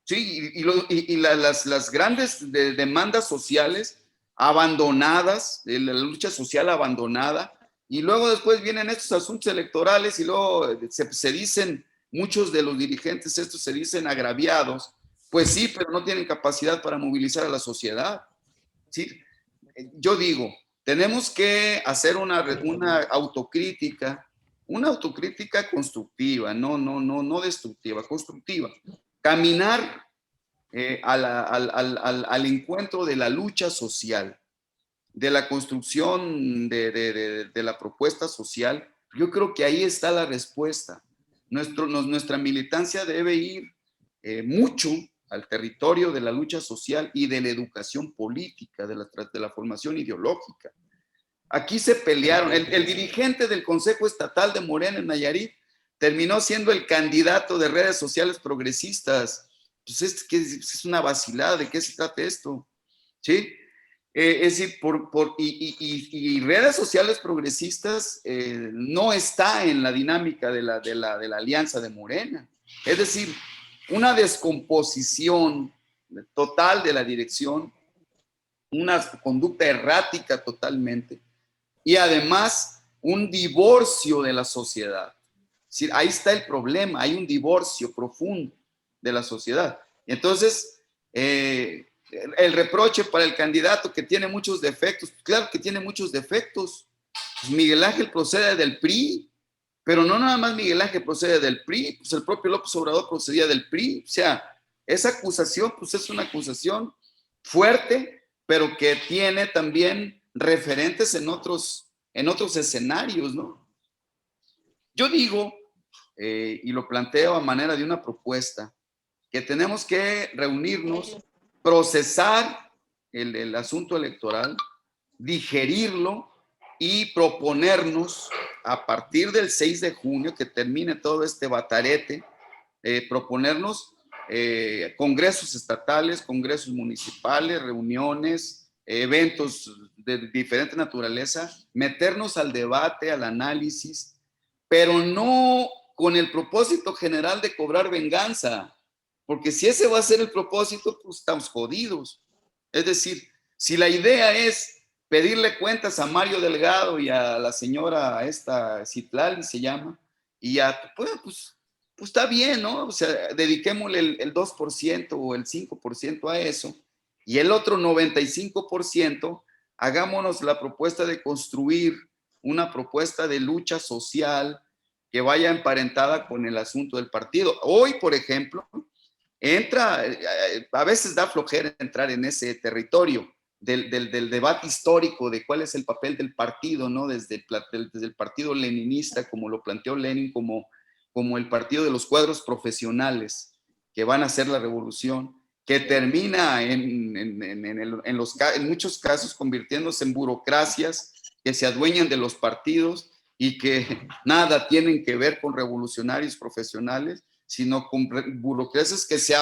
Sí, y las grandes demandas sociales abandonadas, la lucha social abandonada, y luego después vienen estos asuntos electorales y luego se dicen, muchos de los dirigentes estos se dicen agraviados, pues sí, pero no tienen capacidad para movilizar a la sociedad. ¿Sí? Yo digo, tenemos que hacer una autocrítica constructiva, no destructiva, constructiva. Caminar al encuentro de la lucha social, de la construcción de la propuesta social. Yo creo que ahí está la respuesta. Nuestra militancia debe ir mucho al territorio de la lucha social y de la educación política, de la formación ideológica. Aquí se pelearon. El dirigente del Consejo Estatal de Morena en Nayarit terminó siendo el candidato de redes sociales progresistas. Pues es una vacilada. ¿De qué se trata esto? ¿Sí? Es decir, y redes sociales progresistas no está en la dinámica de la alianza de Morena. Es decir, una descomposición total de la dirección, una conducta errática totalmente, y además un divorcio de la sociedad. Es decir, ahí está el problema, hay un divorcio profundo de la sociedad. Entonces, el reproche para el candidato que tiene muchos defectos, claro que tiene muchos defectos. Pues Miguel Ángel procede del PRI, pero no nada más Miguel Ángel procede del PRI, pues el propio López Obrador procedía del PRI. O sea, esa acusación pues es una acusación fuerte, pero que tiene también referentes en otros escenarios, ¿no? Yo digo, y lo planteo a manera de una propuesta, que tenemos que reunirnos, procesar el asunto electoral, digerirlo y proponernos a partir del 6 de junio, que termine todo este batarete, proponernos congresos estatales, congresos municipales, reuniones, eventos de diferente naturaleza, meternos al debate, al análisis, pero no con el propósito general de cobrar venganza, porque si ese va a ser el propósito, pues estamos jodidos. Es decir, si la idea es pedirle cuentas a Mario Delgado y a la señora esta Citlali se llama, y ya, pues está bien, ¿no? O sea, dediquémosle el 2% o el 5% a eso, y el otro 95%, hagámonos la propuesta de construir una propuesta de lucha social que vaya emparentada con el asunto del partido. Hoy, por ejemplo, a veces da flojera entrar en ese territorio del debate histórico de cuál es el papel del partido, ¿no? Desde el partido leninista, como lo planteó Lenin, como el partido de los cuadros profesionales que van a hacer la revolución, que termina en muchos casos convirtiéndose en burocracias que se adueñan de los partidos y que nada tienen que ver con revolucionarios profesionales, sino con burocracias que se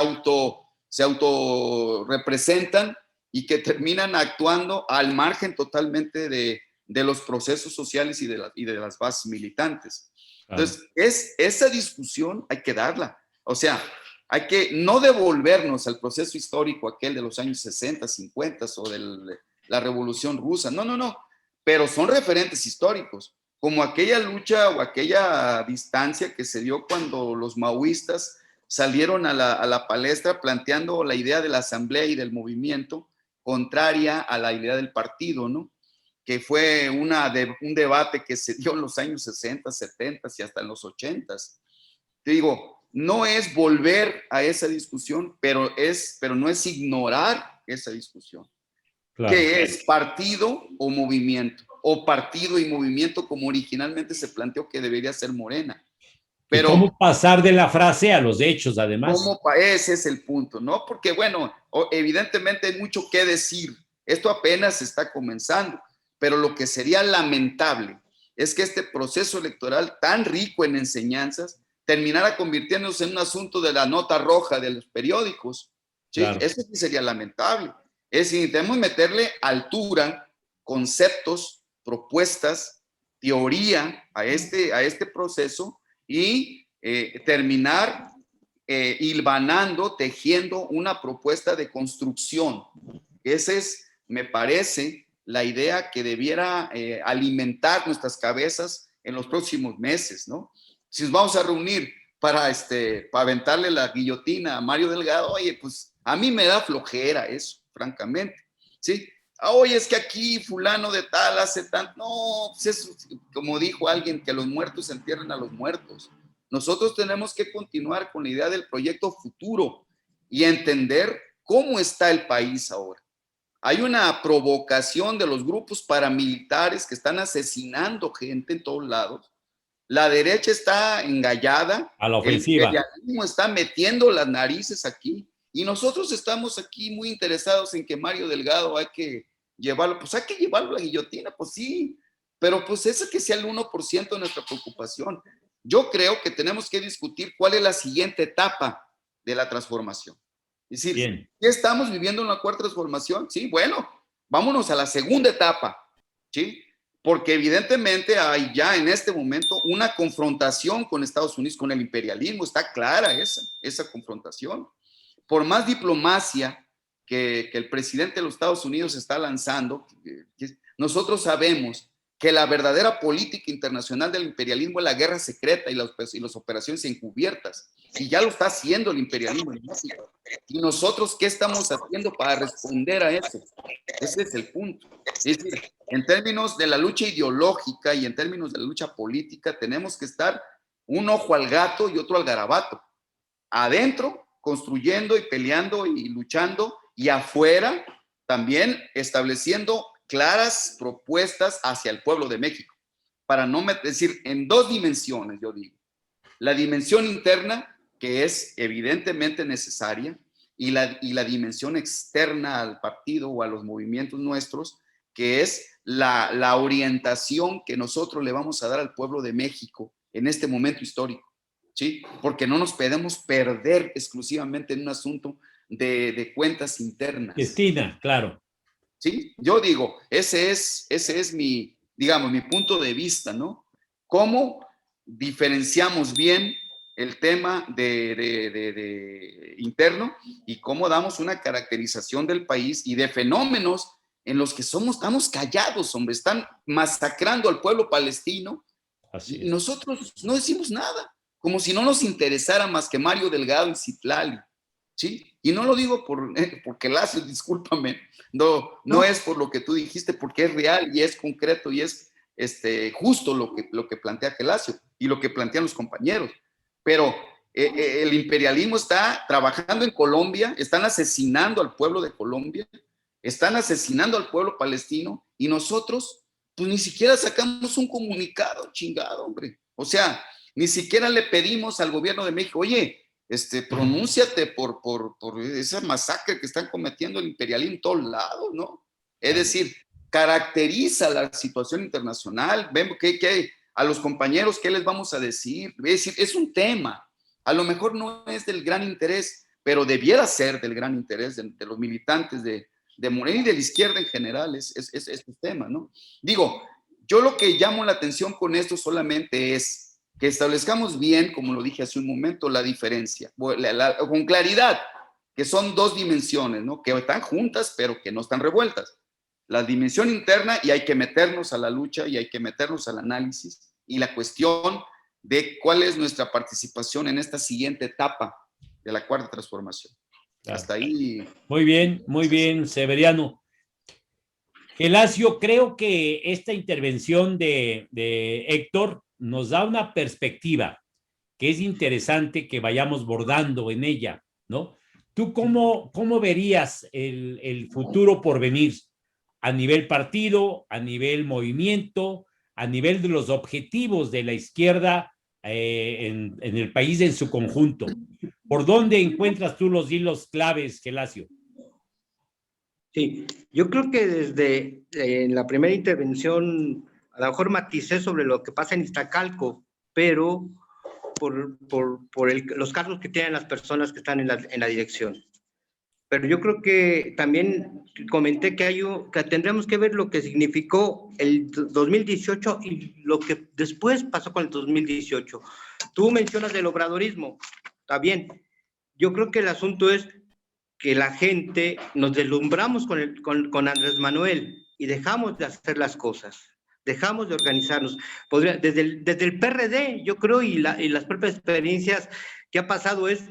autorrepresentan y que terminan actuando al margen totalmente de los procesos sociales y de las bases militantes. Entonces, esa discusión hay que darla. O sea, hay que no devolvernos al proceso histórico aquel de los años 60, 50 o de la Revolución Rusa. No. Pero son referentes históricos. como aquella lucha o aquella distancia que se dio cuando los maoístas salieron a la palestra planteando la idea de la asamblea y del movimiento contraria a la idea del partido, ¿no? Que fue un debate que se dio en los años 60, 70 y hasta en los 80. Te digo, no es volver a esa discusión, pero no es ignorar esa discusión. Claro. ¿Qué es partido o movimiento? O partido y movimiento como originalmente se planteó que debería ser Morena. Pero, ¿y cómo pasar de la frase a los hechos, además? Ese es el punto, ¿no? Porque, bueno, evidentemente hay mucho que decir. Esto apenas está comenzando, pero lo que sería lamentable es que este proceso electoral tan rico en enseñanzas terminara convirtiéndose en un asunto de la nota roja de los periódicos. ¿Sí? Claro. Eso sí sería lamentable. Es decir, tenemos que meterle altura, conceptos, propuestas, teoría a este proceso y terminar hilvanando, tejiendo una propuesta de construcción. Esa es, me parece, la idea que debiera alimentar nuestras cabezas en los próximos meses, ¿no? Si nos vamos a reunir para aventarle la guillotina a Mario Delgado, oye, pues a mí me da flojera eso, francamente, ¿sí? Oye, es que aquí fulano de tal hace tanto. No, pues eso, como dijo alguien, que los muertos entierren a los muertos. Nosotros tenemos que continuar con la idea del proyecto futuro y entender cómo está el país ahora. Hay una provocación de los grupos paramilitares que están asesinando gente en todos lados. La derecha está engallada. A la ofensiva. El imperialismo está metiendo las narices aquí. Y nosotros estamos aquí muy interesados en que Mario Delgado hay que llevarlo, pues hay que llevarlo a la guillotina, pues sí, pero pues ese que sea el 1% de nuestra preocupación. Yo creo que tenemos que discutir cuál es la siguiente etapa de la transformación. Es decir, ¿ya estamos viviendo una cuarta transformación? Sí, bueno, vámonos a la segunda etapa, ¿sí? Porque evidentemente hay ya en este momento una confrontación con Estados Unidos, con el imperialismo, está clara esa confrontación. Por más diplomacia que el presidente de los Estados Unidos está lanzando, nosotros sabemos que la verdadera política internacional del imperialismo es la guerra secreta y las operaciones encubiertas. Y ya lo está haciendo el imperialismo en México. ¿Y nosotros qué estamos haciendo para responder a eso? Ese es el punto. Es decir, en términos de la lucha ideológica y en términos de la lucha política, tenemos que estar un ojo al gato y otro al garabato. Adentro, construyendo y peleando y luchando, y afuera también estableciendo claras propuestas hacia el pueblo de México, para no decir en dos dimensiones, yo digo. La dimensión interna, que es evidentemente necesaria, y la dimensión externa al partido o a los movimientos nuestros, que es la orientación que nosotros le vamos a dar al pueblo de México en este momento histórico. ¿Sí? Porque no nos podemos perder exclusivamente en un asunto de cuentas internas. Destina, claro. ¿Sí? Yo digo, ese es mi, digamos, mi punto de vista, ¿no? ¿Cómo diferenciamos bien el tema de interno y cómo damos una caracterización del país y de fenómenos en los que estamos callados, hombre, están masacrando al pueblo palestino. Así es. Y nosotros no decimos nada, como si no nos interesara más que Mario Delgado y Citlali, ¿sí? Y no lo digo porque Lacio, discúlpame, no es por lo que tú dijiste, porque es real y es concreto y es justo lo que plantea Gelacio y lo que plantean los compañeros. Pero el imperialismo está trabajando en Colombia, están asesinando al pueblo de Colombia, están asesinando al pueblo palestino y nosotros, pues ni siquiera sacamos un comunicado, chingado, hombre. O sea, ni siquiera le pedimos al gobierno de México, oye, pronúnciate por esa masacre que están cometiendo el imperialismo en todos lados, ¿no? Es decir, caracteriza la situación internacional, vemos que a los compañeros, ¿qué les vamos a decir? Es decir, es un tema, a lo mejor no es del gran interés, pero debiera ser del gran interés de los militantes de Morena y de la izquierda en general, es tema, ¿no? Digo, yo lo que llamo la atención con esto solamente es que establezcamos bien, como lo dije hace un momento, la diferencia, con claridad, que son dos dimensiones, ¿no? Que están juntas, pero que no están revueltas. La dimensión interna, y hay que meternos a la lucha y hay que meternos al análisis, y la cuestión de cuál es nuestra participación en esta siguiente etapa de la cuarta transformación. Claro. Hasta ahí. Muy bien, Severiano. Gelacio, creo que esta intervención de Héctor nos da una perspectiva que es interesante que vayamos bordando en ella, ¿no? ¿Tú cómo verías el futuro por venir a nivel partido, a nivel movimiento, a nivel de los objetivos de la izquierda en el país en su conjunto? ¿Por dónde encuentras tú los hilos claves, Gelacio? Sí, yo creo que desde la primera intervención, a lo mejor maticé sobre lo que pasa en Iztacalco, pero por los cargos que tienen las personas que están en la dirección. Pero yo creo que también comenté que tendremos que ver lo que significó el 2018 y lo que después pasó con el 2018. Tú mencionas el obradorismo, está bien. Yo creo que el asunto es que la gente nos deslumbramos con Andrés Manuel y dejamos de hacer las cosas, dejamos de organizarnos. Desde el PRD, yo creo, y las propias experiencias que ha pasado es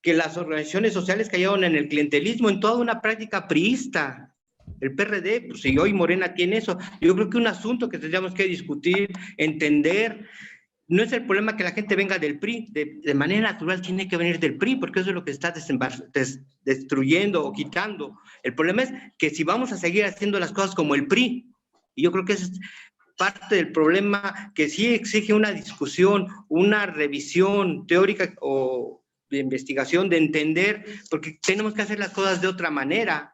que las organizaciones sociales cayeron en el clientelismo, en toda una práctica priista. El PRD, pues, y hoy Morena tiene eso. Yo creo que un asunto que tendríamos que discutir, entender. No es el problema que la gente venga del PRI, de manera natural tiene que venir del PRI, porque eso es lo que está destruyendo o quitando. El problema es que si vamos a seguir haciendo las cosas como el PRI, y yo creo que ese es parte del problema que sí exige una discusión, una revisión teórica o de investigación, de entender, porque tenemos que hacer las cosas de otra manera.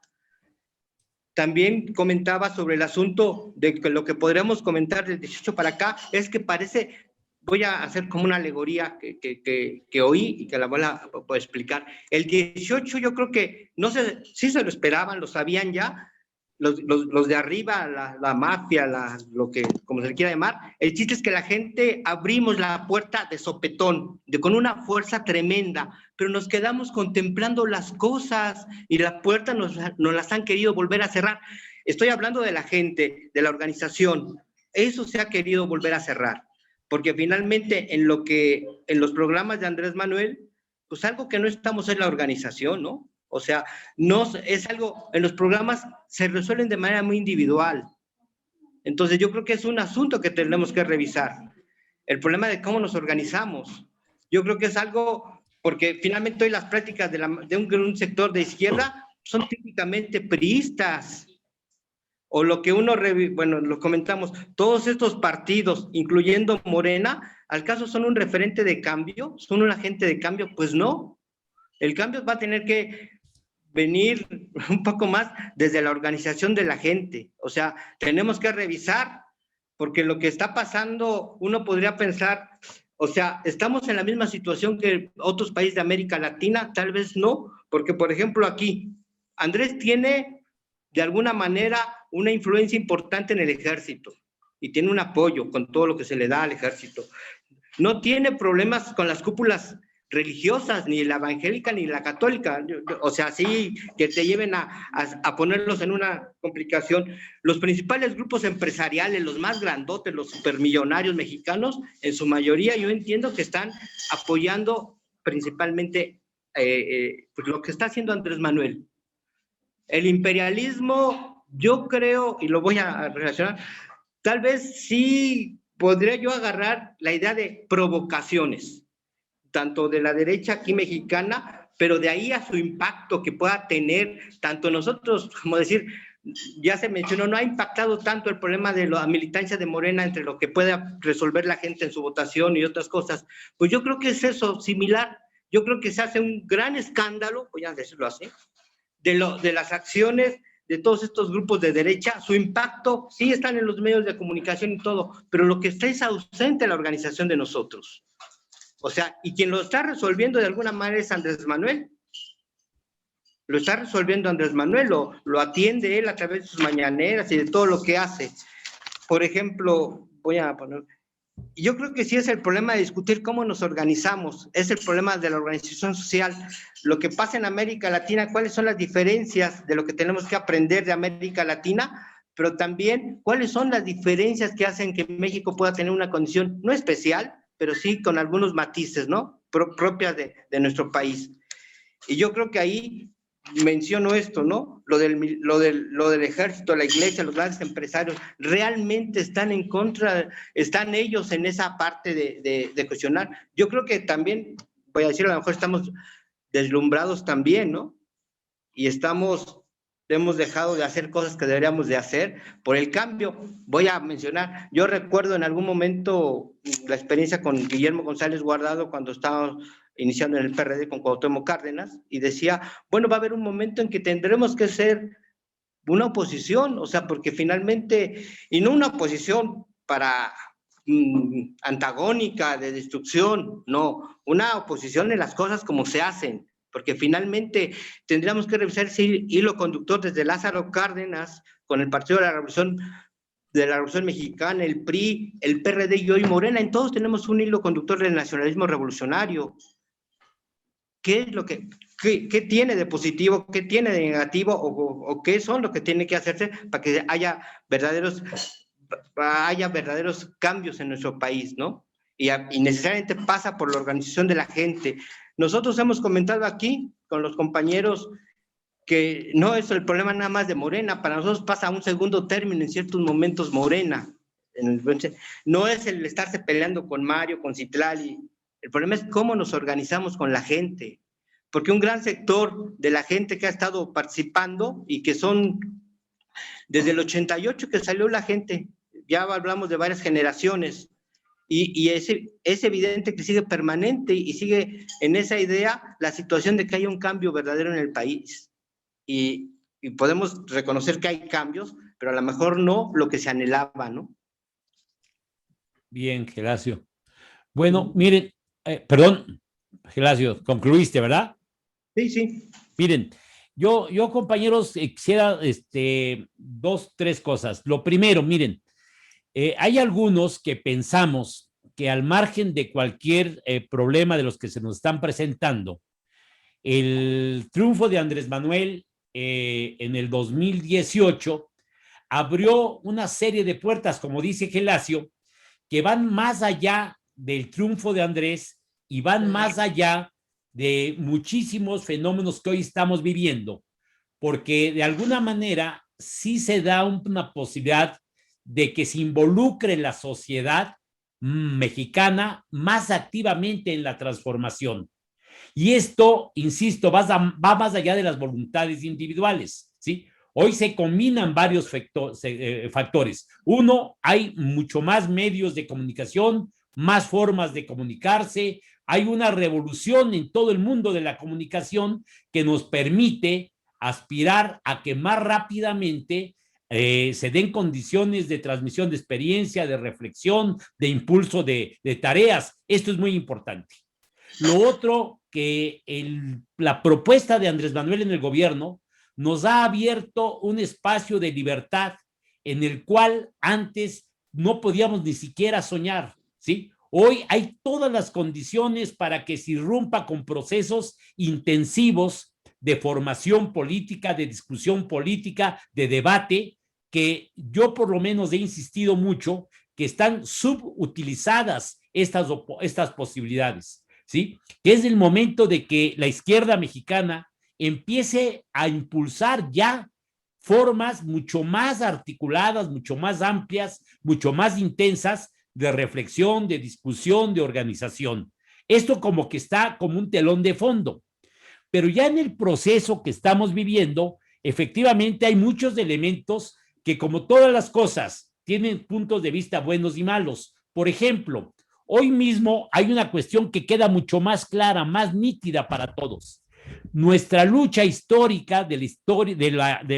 También comentaba sobre el asunto de que lo que podríamos comentar del 18 para acá es que parece... Voy a hacer como una alegoría que oí y que la voy a explicar. El 18 yo creo que, no sé, sí se lo esperaban, lo sabían ya, los de arriba, la mafia, lo que, como se le quiera llamar. El chiste es que la gente abrimos la puerta de sopetón, con una fuerza tremenda, pero nos quedamos contemplando las cosas y la puerta nos las han querido volver a cerrar. Estoy hablando de la gente, de la organización. Eso se ha querido volver a cerrar. Porque finalmente en los programas de Andrés Manuel, pues algo que no estamos en la organización, ¿no? O sea, no es algo, en los programas se resuelven de manera muy individual. Entonces yo creo que es un asunto que tenemos que revisar. El problema de cómo nos organizamos. Yo creo que es algo, porque finalmente hoy las prácticas de un sector de izquierda son típicamente priistas. O lo que bueno, lo comentamos, todos estos partidos, incluyendo Morena, ¿al caso son un referente de cambio? ¿Son un agente de cambio? Pues no. El cambio va a tener que venir un poco más desde la organización de la gente. O sea, tenemos que revisar, porque lo que está pasando, uno podría pensar, o sea, ¿estamos en la misma situación que otros países de América Latina? Tal vez no, porque, por ejemplo, aquí, Andrés tiene, de alguna manera, una influencia importante en el ejército y tiene un apoyo con todo lo que se le da al ejército. No tiene problemas con las cúpulas religiosas, ni la evangélica ni la católica, o sea, sí que te lleven a ponerlos en una complicación. Los principales grupos empresariales, los más grandotes, los supermillonarios mexicanos, en su mayoría yo entiendo que están apoyando principalmente pues lo que está haciendo Andrés Manuel. El imperialismo, yo creo, y lo voy a relacionar, tal vez sí podría yo agarrar la idea de provocaciones, tanto de la derecha aquí mexicana, pero de ahí a su impacto que pueda tener, tanto nosotros, como decir, ya se mencionó, no ha impactado tanto el problema de la militancia de Morena entre lo que pueda resolver la gente en su votación y otras cosas. Pues yo creo que es eso, similar. Yo creo que se hace un gran escándalo, voy a decirlo así, de las acciones de todos estos grupos de derecha. Su impacto sí están en los medios de comunicación y todo, pero lo que está es ausente en la organización de nosotros. O sea, y quien lo está resolviendo de alguna manera es Andrés Manuel. Lo está resolviendo Andrés Manuel, lo atiende él a través de sus mañaneras y de todo lo que hace. Por ejemplo, voy a poner... Yo creo que sí es el problema de discutir cómo nos organizamos, es el problema de la organización social, lo que pasa en América Latina, cuáles son las diferencias de lo que tenemos que aprender de América Latina, pero también cuáles son las diferencias que hacen que México pueda tener una condición no especial, pero sí con algunos matices, ¿no? Propias de nuestro país. Y yo creo que ahí menciono esto, ¿no? Lo del ejército, la iglesia, los grandes empresarios, realmente están en contra, están ellos en esa parte de cuestionar. Yo creo que también, voy a decir, a lo mejor estamos deslumbrados también, ¿no? Y hemos dejado de hacer cosas que deberíamos de hacer por el cambio. Voy a mencionar, yo recuerdo en algún momento la experiencia con Guillermo González Guardado cuando estábamos iniciando en el PRD con Cuauhtémoc Cárdenas, y decía, bueno, va a haber un momento en que tendremos que ser una oposición, o sea, porque finalmente, y no una oposición para antagónica, de destrucción, no, una oposición en las cosas como se hacen, porque finalmente tendríamos que revisar ese hilo conductor desde Lázaro Cárdenas con el Partido de la Revolución Mexicana, el PRI, el PRD y hoy Morena. En todos tenemos un hilo conductor del nacionalismo revolucionario. ¿Qué es lo que qué tiene de positivo, qué tiene de negativo o qué son lo que tiene que hacerse para que haya verdaderos cambios en nuestro país, ¿no? Y necesariamente pasa por la organización de la gente. Nosotros hemos comentado aquí con los compañeros que no es el problema nada más de Morena, para nosotros pasa a un segundo término en ciertos momentos Morena. No es el estarse peleando con Mario, con Citlali, el problema es cómo nos organizamos con la gente, porque un gran sector de la gente que ha estado participando y que son desde el 88 que salió la gente, ya hablamos de varias generaciones, y es evidente que sigue permanente y sigue en esa idea la situación de que haya un cambio verdadero en el país. Y podemos reconocer que hay cambios, pero a lo mejor no lo que se anhelaba, ¿no? Bien, Geracio. Bueno, miren, perdón, Geracio, concluiste, ¿verdad? Sí, sí. Miren, yo compañeros, quisiera dos, tres cosas. Lo primero, miren, hay algunos que pensamos que al margen de cualquier problema de los que se nos están presentando, el triunfo de Andrés Manuel en el 2018 abrió una serie de puertas, como dice Gelacio, que van más allá del triunfo de Andrés y van más allá de muchísimos fenómenos que hoy estamos viviendo, porque de alguna manera sí se da una posibilidad de que se involucre la sociedad mexicana más activamente en la transformación. Y esto, insisto, va más allá de las voluntades individuales, ¿sí? Hoy se combinan varios factores. Uno, hay mucho más medios de comunicación, más formas de comunicarse, hay una revolución en todo el mundo de la comunicación que nos permite aspirar a que más rápidamente se den condiciones de transmisión de experiencia, de reflexión, de impulso de tareas. Esto es muy importante. Lo otro, que la propuesta de Andrés Manuel en el gobierno nos ha abierto un espacio de libertad en el cual antes no podíamos ni siquiera soñar, ¿sí? Hoy hay todas las condiciones para que se irrumpa con procesos intensivos de formación política, de discusión política, de debate, que yo por lo menos he insistido mucho que están subutilizadas estas posibilidades, ¿sí? Que es el momento de que la izquierda mexicana empiece a impulsar ya formas mucho más articuladas, mucho más amplias, mucho más intensas de reflexión, de discusión, de organización. Esto como que está como un telón de fondo. Pero ya en el proceso que estamos viviendo, efectivamente hay muchos elementos que, como todas las cosas, tienen puntos de vista buenos y malos. Por ejemplo, hoy mismo hay una cuestión que queda mucho más clara, más nítida para todos. Nuestra lucha histórica de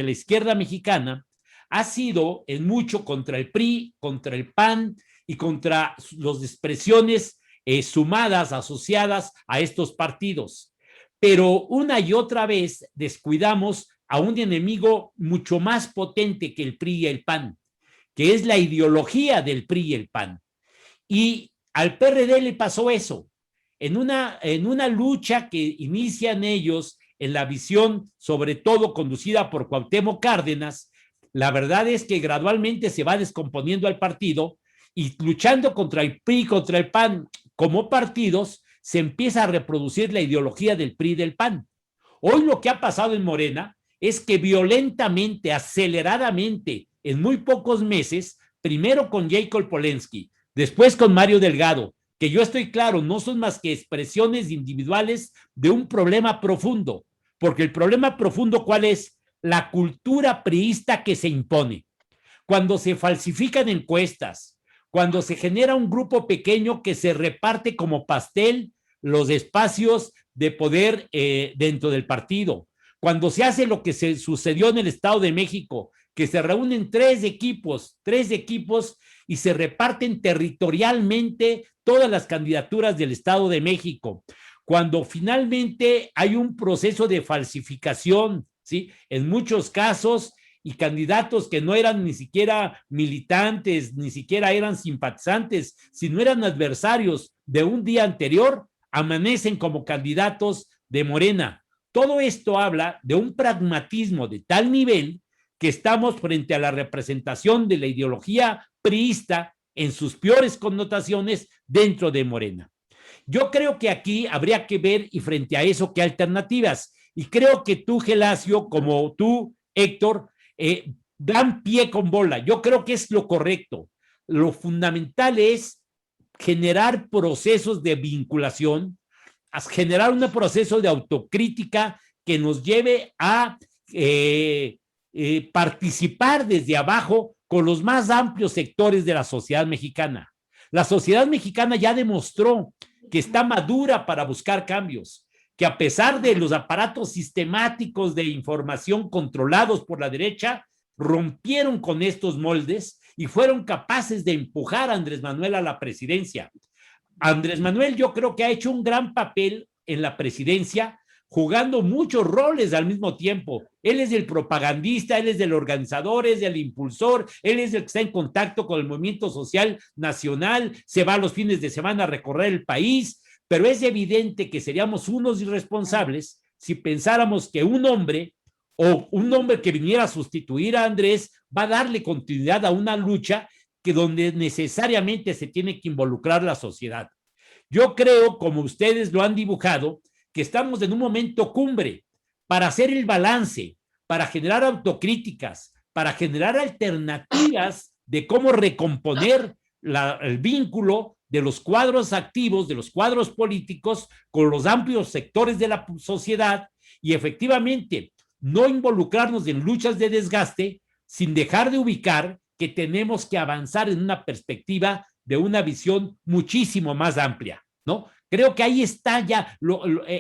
la izquierda mexicana ha sido en mucho contra el PRI, contra el PAN y contra las expresiones sumadas, asociadas a estos partidos. Pero una y otra vez descuidamos a un enemigo mucho más potente que el PRI y el PAN, que es la ideología del PRI y el PAN. Y al PRD le pasó eso. En una lucha que inician ellos en la visión, sobre todo conducida por Cuauhtémoc Cárdenas, la verdad es que gradualmente se va descomponiendo al partido y luchando contra el PRI, contra el PAN como partidos, se empieza a reproducir la ideología del PRI y del PAN. Hoy lo que ha pasado en Morena es que violentamente, aceleradamente, en muy pocos meses, primero con Jacob Polensky, después con Mario Delgado, que yo estoy claro, no son más que expresiones individuales de un problema profundo, porque el problema profundo, ¿cuál es? La cultura priista que se impone. Cuando se falsifican encuestas, cuando se genera un grupo pequeño que se reparte como pastel los espacios de poder dentro del partido, cuando se hace lo que se sucedió en el Estado de México, que se reúnen tres equipos y se reparten territorialmente todas las candidaturas del Estado de México, cuando finalmente hay un proceso de falsificación, ¿sí? En muchos casos, y candidatos que no eran ni siquiera militantes, ni siquiera eran simpatizantes, sino eran adversarios de un día anterior, amanecen como candidatos de Morena. Todo esto habla de un pragmatismo de tal nivel que estamos frente a la representación de la ideología priista en sus peores connotaciones dentro de Morena. Yo creo que aquí habría que ver, y frente a eso, qué alternativas. Y creo que tú, Gelacio, como tú, Héctor, dan pie con bola. Yo creo que es lo correcto. Lo fundamental es generar procesos de vinculación, a generar un proceso de autocrítica que nos lleve a participar desde abajo con los más amplios sectores de la sociedad mexicana. La sociedad mexicana ya demostró que está madura para buscar cambios, que a pesar de los aparatos sistemáticos de información controlados por la derecha, rompieron con estos moldes y fueron capaces de empujar a Andrés Manuel a la presidencia. Andrés Manuel yo creo que ha hecho un gran papel en la presidencia, jugando muchos roles al mismo tiempo. Él es el propagandista, él es el organizador, es el impulsor, él es el que está en contacto con el movimiento social nacional, se va los fines de semana a recorrer el país, pero es evidente que seríamos unos irresponsables si pensáramos que un hombre o un hombre que viniera a sustituir a Andrés va a darle continuidad a una lucha que donde necesariamente se tiene que involucrar la sociedad. Yo creo, como ustedes lo han dibujado, que estamos en un momento cumbre para hacer el balance, para generar autocríticas, para generar alternativas de cómo recomponer el vínculo de los cuadros activos, de los cuadros políticos con los amplios sectores de la sociedad y efectivamente no involucrarnos en luchas de desgaste sin dejar de ubicar que tenemos que avanzar en una perspectiva de una visión muchísimo más amplia, ¿no? Creo que ahí está ya,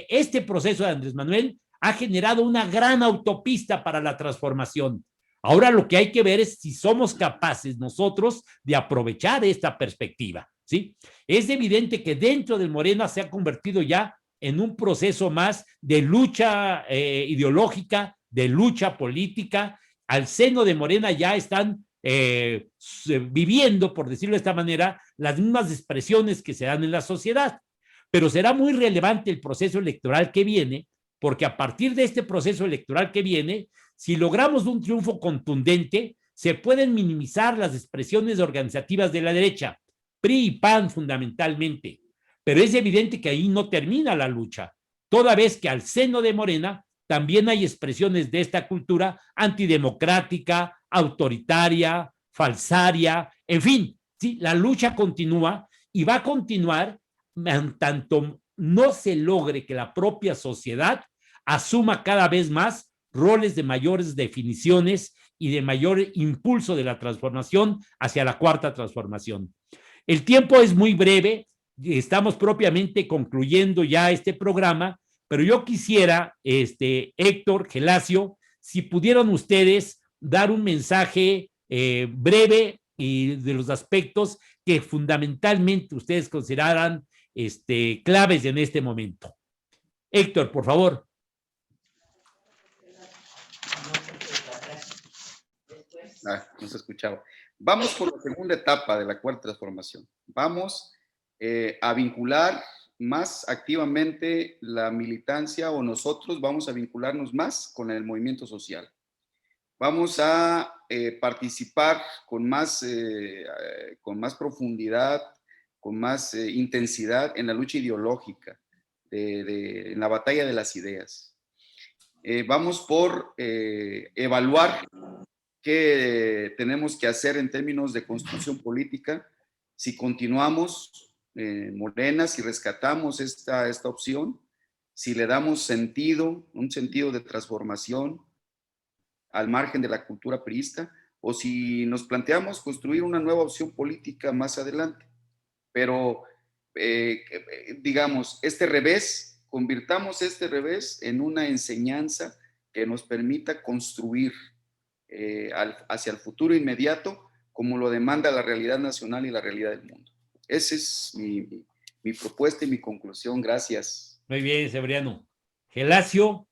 este proceso de Andrés Manuel ha generado una gran autopista para la transformación. Ahora lo que hay que ver es si somos capaces nosotros de aprovechar esta perspectiva, ¿sí? Es evidente que dentro del Morena se ha convertido ya en un proceso más de lucha ideológica, de lucha política. Al seno de Morena ya están viviendo, por decirlo de esta manera, las mismas expresiones que se dan en la sociedad. Pero será muy relevante el proceso electoral que viene, porque a partir de este proceso electoral que viene, si logramos un triunfo contundente, se pueden minimizar las expresiones organizativas de la derecha, PRI y PAN fundamentalmente. Pero es evidente que ahí no termina la lucha, toda vez que al seno de Morena también hay expresiones de esta cultura antidemocrática, autoritaria, falsaria, en fin, ¿sí? La lucha continúa y va a continuar en tanto no se logre que la propia sociedad asuma cada vez más roles de mayores definiciones y de mayor impulso de la transformación hacia la cuarta transformación. El tiempo es muy breve, estamos propiamente concluyendo ya este programa, pero yo quisiera, Héctor, Gelacio, si pudieran ustedes dar un mensaje breve y de los aspectos que fundamentalmente ustedes consideraran claves en este momento. Héctor, por favor. No se escuchaba. Vamos por la segunda etapa de la cuarta transformación. Vamos a vincular más activamente la militancia o nosotros vamos a vincularnos más con el movimiento social. Vamos a participar con más profundidad, con más intensidad en la lucha ideológica, en la batalla de las ideas. Vamos por evaluar qué tenemos que hacer en términos de construcción política, si continuamos Morena, si rescatamos esta opción, si le damos sentido, un sentido de transformación al margen de la cultura priista, o si nos planteamos construir una nueva opción política más adelante. Pero, digamos, convirtamos este revés en una enseñanza que nos permita construir hacia el futuro inmediato, como lo demanda la realidad nacional y la realidad del mundo. Esa es mi propuesta y mi conclusión. Gracias. Muy bien, Severiano. Gelacio.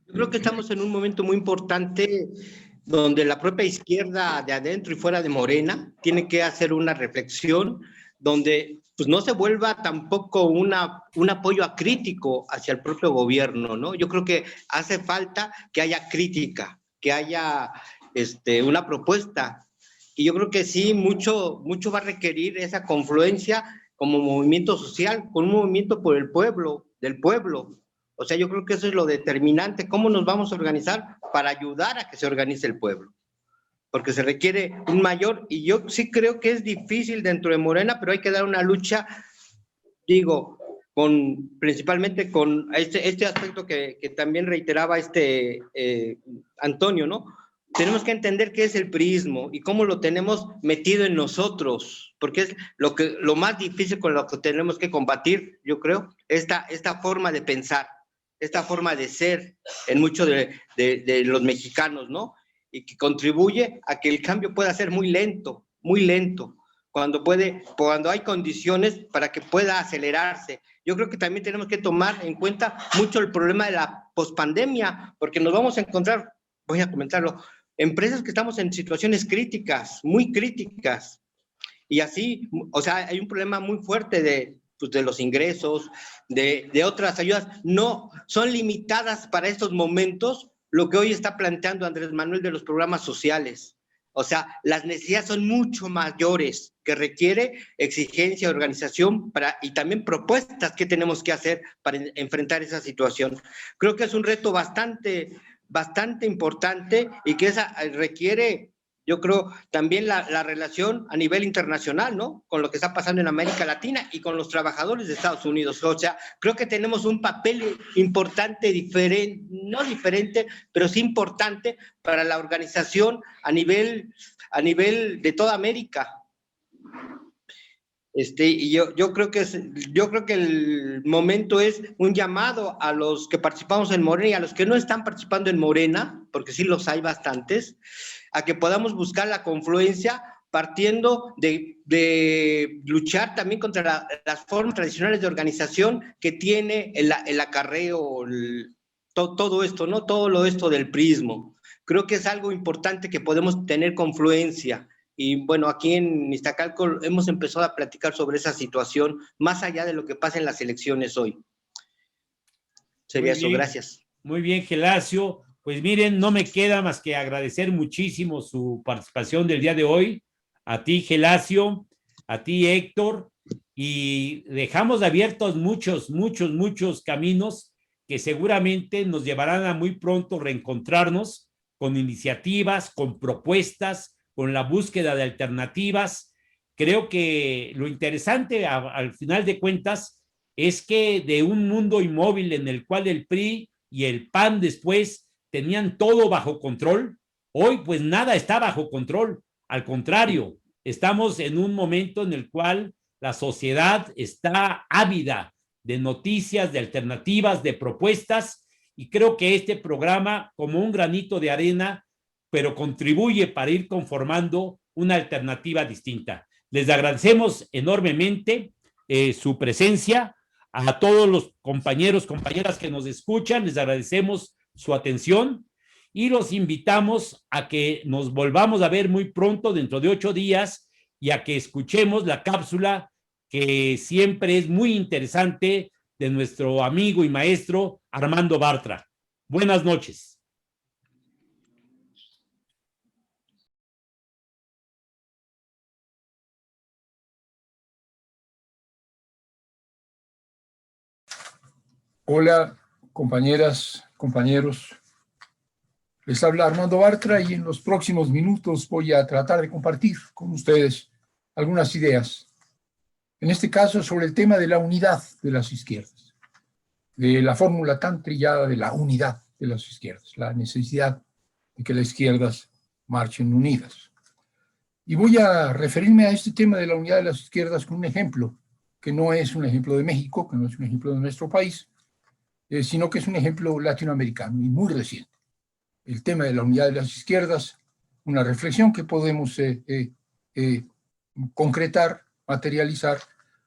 Yo creo que estamos en un momento muy importante donde la propia izquierda de adentro y fuera de Morena tiene que hacer una reflexión donde pues no se vuelva tampoco un apoyo acrítico hacia el propio gobierno, ¿no? Yo creo que hace falta que haya crítica, que haya una propuesta. Y yo creo que sí, mucho va a requerir esa confluencia como movimiento social, con un movimiento por el pueblo, del pueblo. O sea, yo creo que eso es lo determinante, cómo nos vamos a organizar para ayudar a que se organice el pueblo. Porque se requiere un mayor, y yo sí creo que es difícil dentro de Morena, pero hay que dar una lucha, digo, principalmente con este aspecto que también reiteraba Antonio, ¿no? Tenemos que entender qué es el priismo y cómo lo tenemos metido en nosotros, porque es lo más difícil con lo que tenemos que combatir, yo creo, esta forma de pensar, esta forma de ser en muchos de los mexicanos, ¿no? Y que contribuye a que el cambio pueda ser muy lento, cuando hay condiciones para que pueda acelerarse. Yo creo que también tenemos que tomar en cuenta mucho el problema de la pospandemia, porque nos vamos a encontrar, voy a comentarlo, empresas que estamos en situaciones críticas, muy críticas, y así, o sea, hay un problema muy fuerte de los ingresos, de otras ayudas, no, son limitadas para estos momentos lo que hoy está planteando Andrés Manuel de los programas sociales. O sea, las necesidades son mucho mayores, que requiere exigencia, organización y también propuestas que tenemos que hacer para enfrentar esa situación. Creo que es un reto bastante importante y que requiere, yo creo, también la relación a nivel internacional, ¿no? Con lo que está pasando en América Latina y con los trabajadores de Estados Unidos. O sea, creo que tenemos un papel importante, no diferente, pero sí importante para la organización a nivel de toda América. Y yo creo que el momento es un llamado a los que participamos en Morena y a los que no están participando en Morena, porque sí los hay bastantes, a que podamos buscar la confluencia partiendo de luchar también contra las formas tradicionales de organización que tiene el acarreo, todo esto, ¿no? Todo esto del priismo. Creo que es algo importante que podemos tener confluencia. Y bueno, aquí en Iztacalco hemos empezado a platicar sobre esa situación, más allá de lo que pasa en las elecciones hoy. Sería eso, gracias. Muy bien, Gelacio. Pues miren, no me queda más que agradecer muchísimo su participación del día de hoy. A ti, Gelacio, a ti, Héctor, y dejamos abiertos muchos caminos que seguramente nos llevarán a muy pronto reencontrarnos con iniciativas, con propuestas, con la búsqueda de alternativas. Creo que lo interesante al final de cuentas es que de un mundo inmóvil en el cual el PRI y el PAN después tenían todo bajo control, hoy pues nada está bajo control. Al contrario, estamos en un momento en el cual la sociedad está ávida de noticias, de alternativas, de propuestas, y creo que este programa, como un granito de arena, pero contribuye para ir conformando una alternativa distinta. Les agradecemos enormemente su presencia. A todos los compañeros, compañeras que nos escuchan, les agradecemos su atención y los invitamos a que nos volvamos a ver muy pronto, dentro de 8 días, y a que escuchemos la cápsula que siempre es muy interesante de nuestro amigo y maestro Armando Bartra. Buenas noches. Hola, compañeras, compañeros. Les habla Armando Bartra y en los próximos minutos voy a tratar de compartir con ustedes algunas ideas. En este caso, sobre el tema de la unidad de las izquierdas, de la fórmula tan trillada de la unidad de las izquierdas, la necesidad de que las izquierdas marchen unidas. Y voy a referirme a este tema de la unidad de las izquierdas con un ejemplo, que no es un ejemplo de México, que no es un ejemplo de nuestro país, sino que es un ejemplo latinoamericano y muy reciente. El tema de la unidad de las izquierdas, una reflexión que podemos concretar, materializar,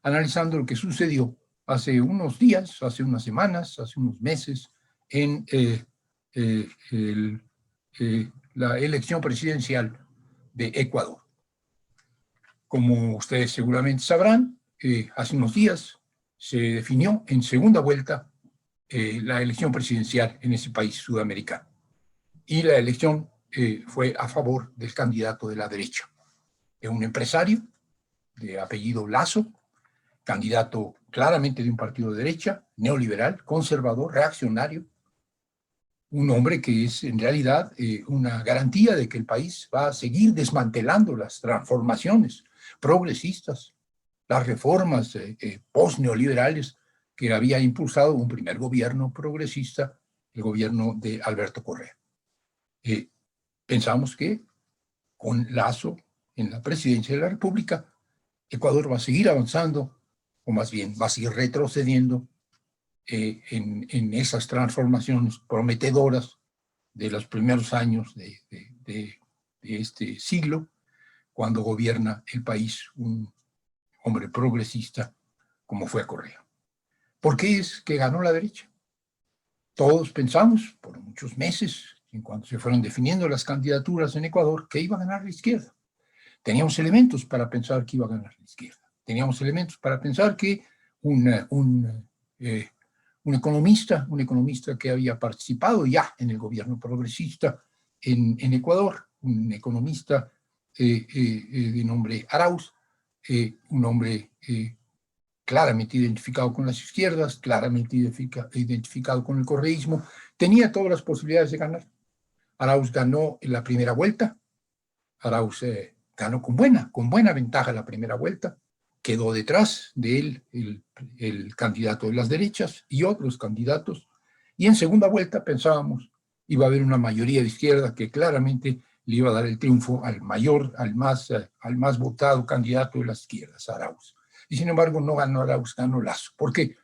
analizando lo que sucedió hace unos días, hace unas semanas, hace unos meses, en la elección presidencial de Ecuador. Como ustedes seguramente sabrán, hace unos días se definió en segunda vuelta la elección presidencial en ese país sudamericano. Y la elección fue a favor del candidato de la derecha, de un empresario de apellido Lasso, candidato claramente de un partido de derecha, neoliberal, conservador, reaccionario, un hombre que es en realidad una garantía de que el país va a seguir desmantelando las transformaciones progresistas, las reformas post-neoliberales que había impulsado un primer gobierno progresista, el gobierno de Alberto Correa. Pensamos que con Lasso en la presidencia de la República, Ecuador va a seguir avanzando, o más bien va a seguir retrocediendo en esas transformaciones prometedoras de los primeros años de este siglo, cuando gobierna el país un hombre progresista como fue Correa. ¿Por qué es que ganó la derecha? Todos pensamos, por muchos meses, en cuanto se fueron definiendo las candidaturas en Ecuador, que iba a ganar la izquierda. Teníamos elementos para pensar que iba a ganar la izquierda. Teníamos elementos para pensar que un economista que había participado ya en el gobierno progresista en Ecuador, un economista de nombre Arauz, un hombre claramente identificado con las izquierdas, claramente identificado con el correísmo, tenía todas las posibilidades de ganar. Arauz ganó en la primera vuelta, Arauz ganó con buena ventaja la primera vuelta, quedó detrás de él el candidato de las derechas y otros candidatos, y en segunda vuelta pensábamos iba a haber una mayoría de izquierda que claramente le iba a dar el triunfo al más votado candidato de las izquierdas, Arauz. Y sin embargo no ganó Arauz, ganó Lasso. ¿Por qué?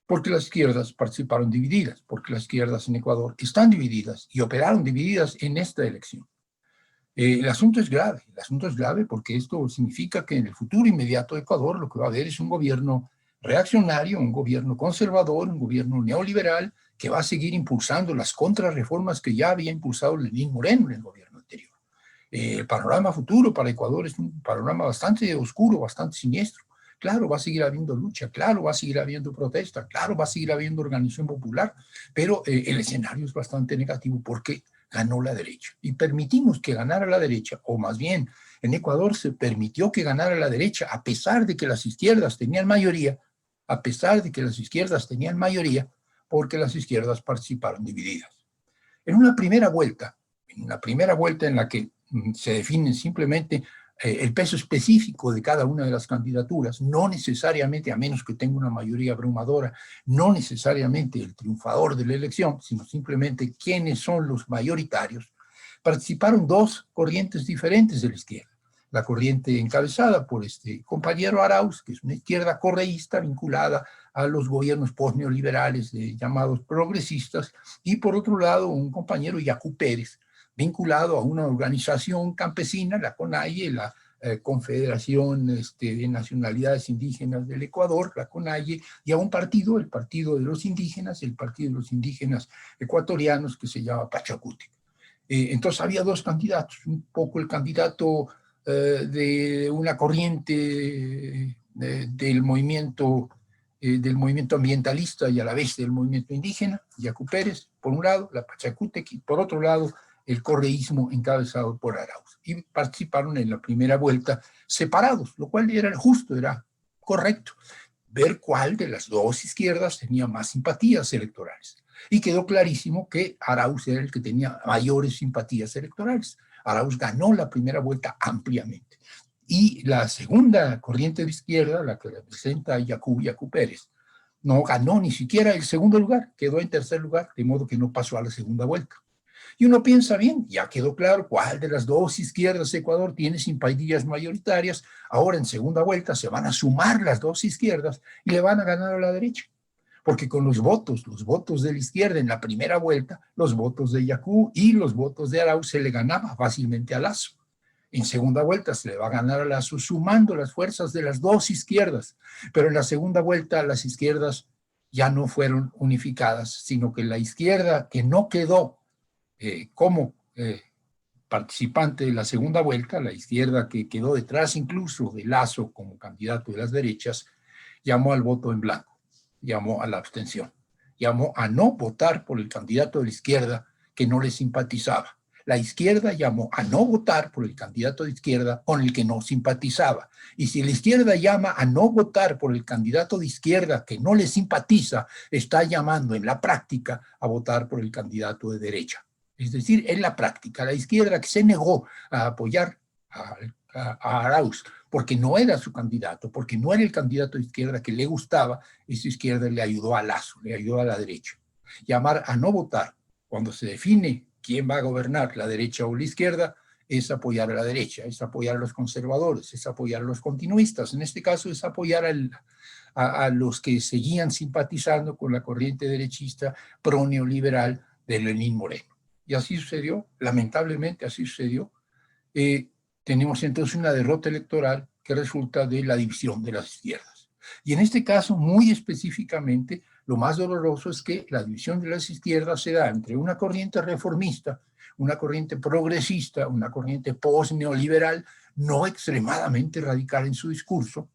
Porque las izquierdas participaron divididas, porque las izquierdas en Ecuador están divididas y operaron divididas en esta elección. El asunto es grave porque esto significa que en el futuro inmediato de Ecuador lo que va a haber es un gobierno reaccionario, un gobierno conservador, un gobierno neoliberal que va a seguir impulsando las contrarreformas que ya había impulsado Lenín Moreno en el gobierno anterior. El panorama futuro para Ecuador es un panorama bastante oscuro, bastante siniestro. Claro, va a seguir habiendo lucha, claro, va a seguir habiendo protesta, claro, va a seguir habiendo organización popular, pero el escenario es bastante negativo porque ganó la derecha. Y permitimos que ganara la derecha, o más bien, en Ecuador se permitió que ganara la derecha, a pesar de que las izquierdas tenían mayoría, porque las izquierdas participaron divididas. En una primera vuelta en la que se define simplemente el peso específico de cada una de las candidaturas, no necesariamente, a menos que tenga una mayoría abrumadora, no necesariamente el triunfador de la elección, sino simplemente quiénes son los mayoritarios, participaron dos corrientes diferentes de la izquierda. La corriente encabezada por este compañero Arauz, que es una izquierda correísta vinculada a los gobiernos postneoliberales llamados progresistas, y por otro lado un compañero Yacu Pérez, vinculado a una organización campesina, la CONAIE, la Confederación de Nacionalidades Indígenas del Ecuador, la CONAIE, y a un partido, el Partido de los Indígenas Ecuatorianos, que se llama Pachacuti. Entonces había dos candidatos, un poco el candidato de una corriente del movimiento del movimiento ambientalista y a la vez del movimiento indígena, Yacu Pérez, por un lado, la Pachacutequi, por otro lado, el correísmo encabezado por Arauz. Y participaron en la primera vuelta separados, lo cual era justo, era correcto. Ver cuál de las dos izquierdas tenía más simpatías electorales. Y quedó clarísimo que Arauz era el que tenía mayores simpatías electorales. Arauz ganó la primera vuelta ampliamente. Y la segunda corriente de izquierda, la que representa a Yacu Pérez, no ganó ni siquiera el segundo lugar, quedó en tercer lugar, de modo que no pasó a la segunda vuelta. Y uno piensa, bien, ya quedó claro cuál de las dos izquierdas de Ecuador tiene simpatías mayoritarias, ahora en segunda vuelta se van a sumar las dos izquierdas y le van a ganar a la derecha. Porque con los votos de la izquierda en la primera vuelta, los votos de Yacu y los votos de Arauz se le ganaba fácilmente a Lasso. En segunda vuelta se le va a ganar a Lasso sumando las fuerzas de las dos izquierdas, pero en la segunda vuelta las izquierdas ya no fueron unificadas, sino que la izquierda que no quedó como participante de la segunda vuelta, la izquierda que quedó detrás incluso de Lasso como candidato de las derechas, llamó al voto en blanco, llamó a la abstención, llamó a no votar por el candidato de la izquierda que no le simpatizaba. La izquierda llamó a no votar por el candidato de izquierda con el que no simpatizaba. Y si la izquierda llama a no votar por el candidato de izquierda que no le simpatiza, está llamando en la práctica a votar por el candidato de derecha. Es decir, en la práctica, la izquierda que se negó a apoyar a Arauz porque no era su candidato, porque no era el candidato de izquierda que le gustaba, esa izquierda le ayudó a Lasso, le ayudó a la derecha. Llamar a no votar cuando se define quién va a gobernar, la derecha o la izquierda, es apoyar a la derecha, es apoyar a los conservadores, es apoyar a los continuistas. En este caso es apoyar a los que seguían simpatizando con la corriente derechista pro-neoliberal de Lenín Moreno. Y así sucedió, lamentablemente así sucedió. Tenemos entonces una derrota electoral que resulta de la división de las izquierdas. Y en este caso, muy específicamente, lo más doloroso es que la división de las izquierdas se da entre una corriente reformista, una corriente progresista, una corriente post-neoliberal, no extremadamente radical en su discurso,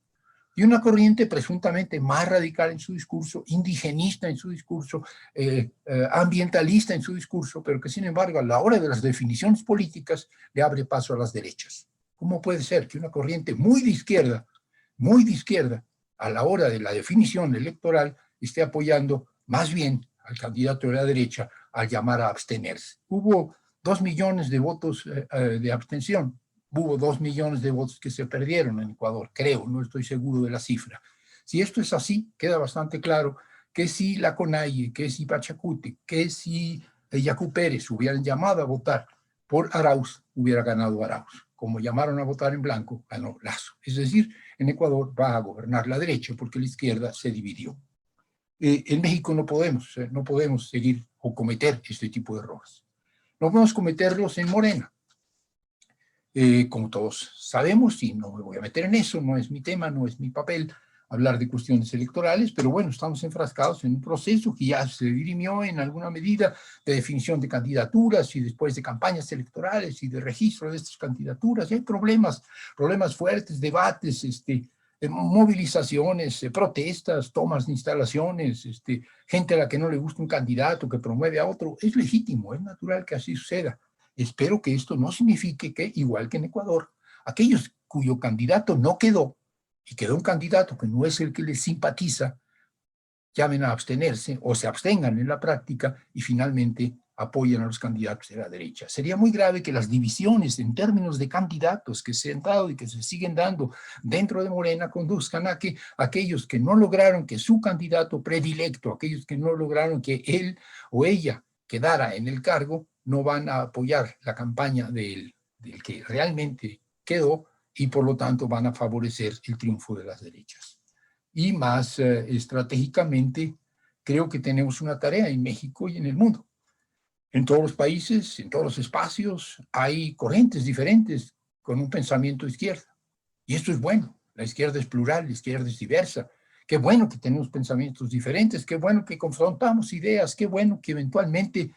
y una corriente presuntamente más radical en su discurso, indigenista en su discurso, ambientalista en su discurso, pero que sin embargo a la hora de las definiciones políticas le abre paso a las derechas. ¿Cómo puede ser que una corriente muy de izquierda, a la hora de la definición electoral, esté apoyando más bien al candidato de la derecha al llamar a abstenerse? Hubo 2 millones de votos de abstención. Hubo 2 millones de votos que se perdieron en Ecuador, creo, no estoy seguro de la cifra. Si esto es así, queda bastante claro que si la CONAIE, que si Pachacuti, que si Yacu Pérez hubieran llamado a votar por Arauz, hubiera ganado Arauz. Como llamaron a votar en blanco, ganó Lasso. Es decir, en Ecuador va a gobernar la derecha porque la izquierda se dividió. En México no podemos seguir o cometer este tipo de errores. No podemos cometerlos en Morena. Como todos sabemos, y no me voy a meter en eso, no es mi tema, no es mi papel hablar de cuestiones electorales, pero bueno, estamos enfrascados en un proceso que ya se dirimió en alguna medida de definición de candidaturas y después de campañas electorales y de registro de estas candidaturas. Y hay problemas fuertes, debates, movilizaciones, protestas, tomas de instalaciones, gente a la que no le gusta un candidato que promueve a otro. Es legítimo, es natural que así suceda. Espero que esto no signifique que, igual que en Ecuador, aquellos cuyo candidato no quedó, y quedó un candidato que no es el que les simpatiza, llamen a abstenerse o se abstengan en la práctica y finalmente apoyen a los candidatos de la derecha. Sería muy grave que las divisiones en términos de candidatos que se han dado y que se siguen dando dentro de Morena conduzcan a que aquellos que no lograron que su candidato predilecto, aquellos que no lograron que él o ella quedara en el cargo, no van a apoyar la campaña del que realmente quedó y por lo tanto van a favorecer el triunfo de las derechas. Y más estratégicamente, creo que tenemos una tarea en México y en el mundo. En todos los países, en todos los espacios, hay corrientes diferentes con un pensamiento de izquierda. Y esto es bueno. La izquierda es plural, la izquierda es diversa. Qué bueno que tenemos pensamientos diferentes, qué bueno que confrontamos ideas, qué bueno que eventualmente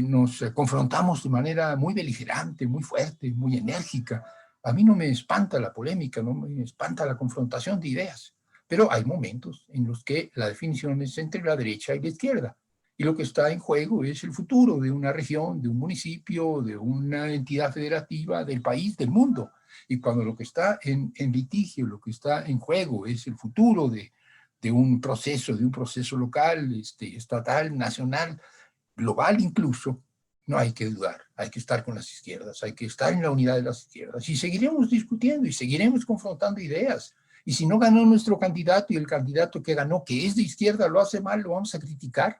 nos confrontamos de manera muy beligerante, muy fuerte, muy enérgica. A mí no me espanta la polémica, no me espanta la confrontación de ideas, pero hay momentos en los que la definición es entre la derecha y la izquierda. Y lo que está en juego es el futuro de una región, de un municipio, de una entidad federativa, del país, del mundo. Y cuando lo que está en litigio, lo que está en juego es el futuro de un proceso local, estatal, nacional, global incluso, no hay que dudar, hay que estar con las izquierdas, hay que estar en la unidad de las izquierdas. Y seguiremos discutiendo y seguiremos confrontando ideas. Y si no ganó nuestro candidato y el candidato que ganó, que es de izquierda, lo hace mal, lo vamos a criticar.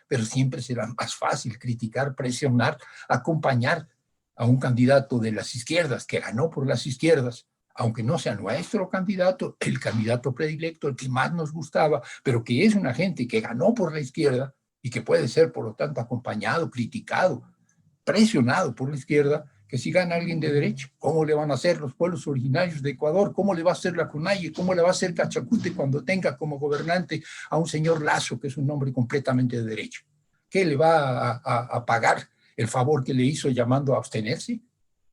Pero siempre será más fácil criticar, presionar, acompañar a un candidato de las izquierdas que ganó por las izquierdas, aunque no sea nuestro candidato, el candidato predilecto, el que más nos gustaba, pero que es una gente que ganó por la izquierda y que puede ser, por lo tanto, acompañado, criticado, presionado por la izquierda, que si gana alguien de derecha. ¿Cómo le van a hacer los pueblos originarios de Ecuador? ¿Cómo le va a hacer la CONAIE? ¿Cómo le va a hacer Cachacute cuando tenga como gobernante a un señor Lasso, que es un hombre completamente de derecha? ¿Qué le va a pagar el favor que le hizo llamando a abstenerse?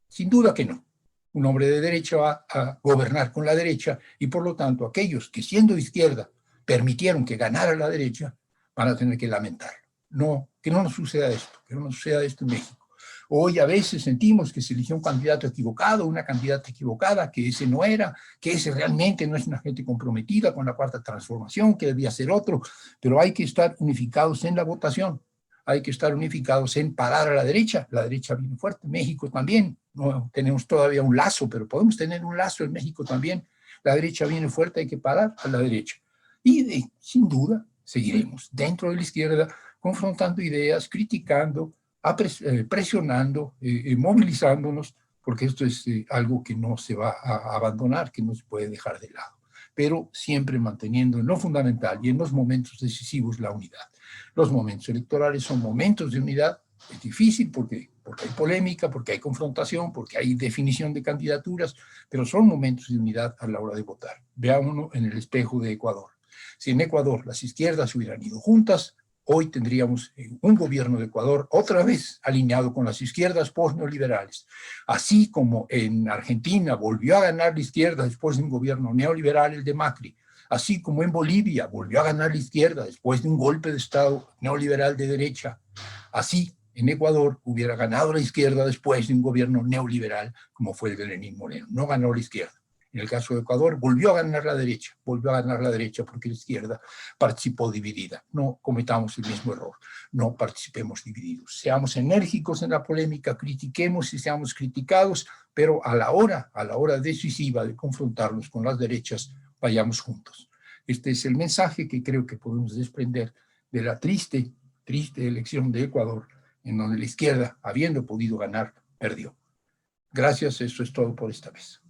Sin duda que no. Un hombre de derecha va a gobernar con la derecha y por lo tanto aquellos que siendo de izquierda permitieron que ganara la derecha van a tener que lamentarlo. No, que no nos suceda esto, que no nos suceda esto en México. Hoy a veces sentimos que se eligió un candidato equivocado, una candidata equivocada, que ese no era, que ese realmente no es una gente comprometida con la cuarta transformación, que debía ser otro, pero hay que estar unificados en la votación, hay que estar unificados en parar a la derecha viene fuerte, México también, no tenemos todavía un lazo, pero podemos tener un lazo en México también, la derecha viene fuerte, hay que parar a la derecha. Y sin duda seguiremos dentro de la izquierda confrontando ideas, criticando, presionando, movilizándonos, porque esto es algo que no se va a abandonar, que no se puede dejar de lado, pero siempre manteniendo en lo fundamental y en los momentos decisivos la unidad. Los momentos electorales son momentos de unidad, es difícil porque hay polémica, porque hay confrontación, porque hay definición de candidaturas, pero son momentos de unidad a la hora de votar. Veámonos en el espejo de Ecuador. Si en Ecuador las izquierdas hubieran ido juntas, hoy tendríamos un gobierno de Ecuador otra vez alineado con las izquierdas post-neoliberales. Así como en Argentina volvió a ganar la izquierda después de un gobierno neoliberal, el de Macri, así como en Bolivia volvió a ganar la izquierda después de un golpe de Estado neoliberal de derecha, así en Ecuador hubiera ganado la izquierda después de un gobierno neoliberal como fue el de Lenín Moreno. No ganó la izquierda. En el caso de Ecuador, volvió a ganar la derecha porque la izquierda participó dividida. No cometamos el mismo error, no participemos divididos. Seamos enérgicos en la polémica, critiquemos y seamos criticados, pero a la hora decisiva de confrontarnos con las derechas, vayamos juntos. Este es el mensaje que creo que podemos desprender de la triste elección de Ecuador, en donde la izquierda, habiendo podido ganar, perdió. Gracias, eso es todo por esta vez.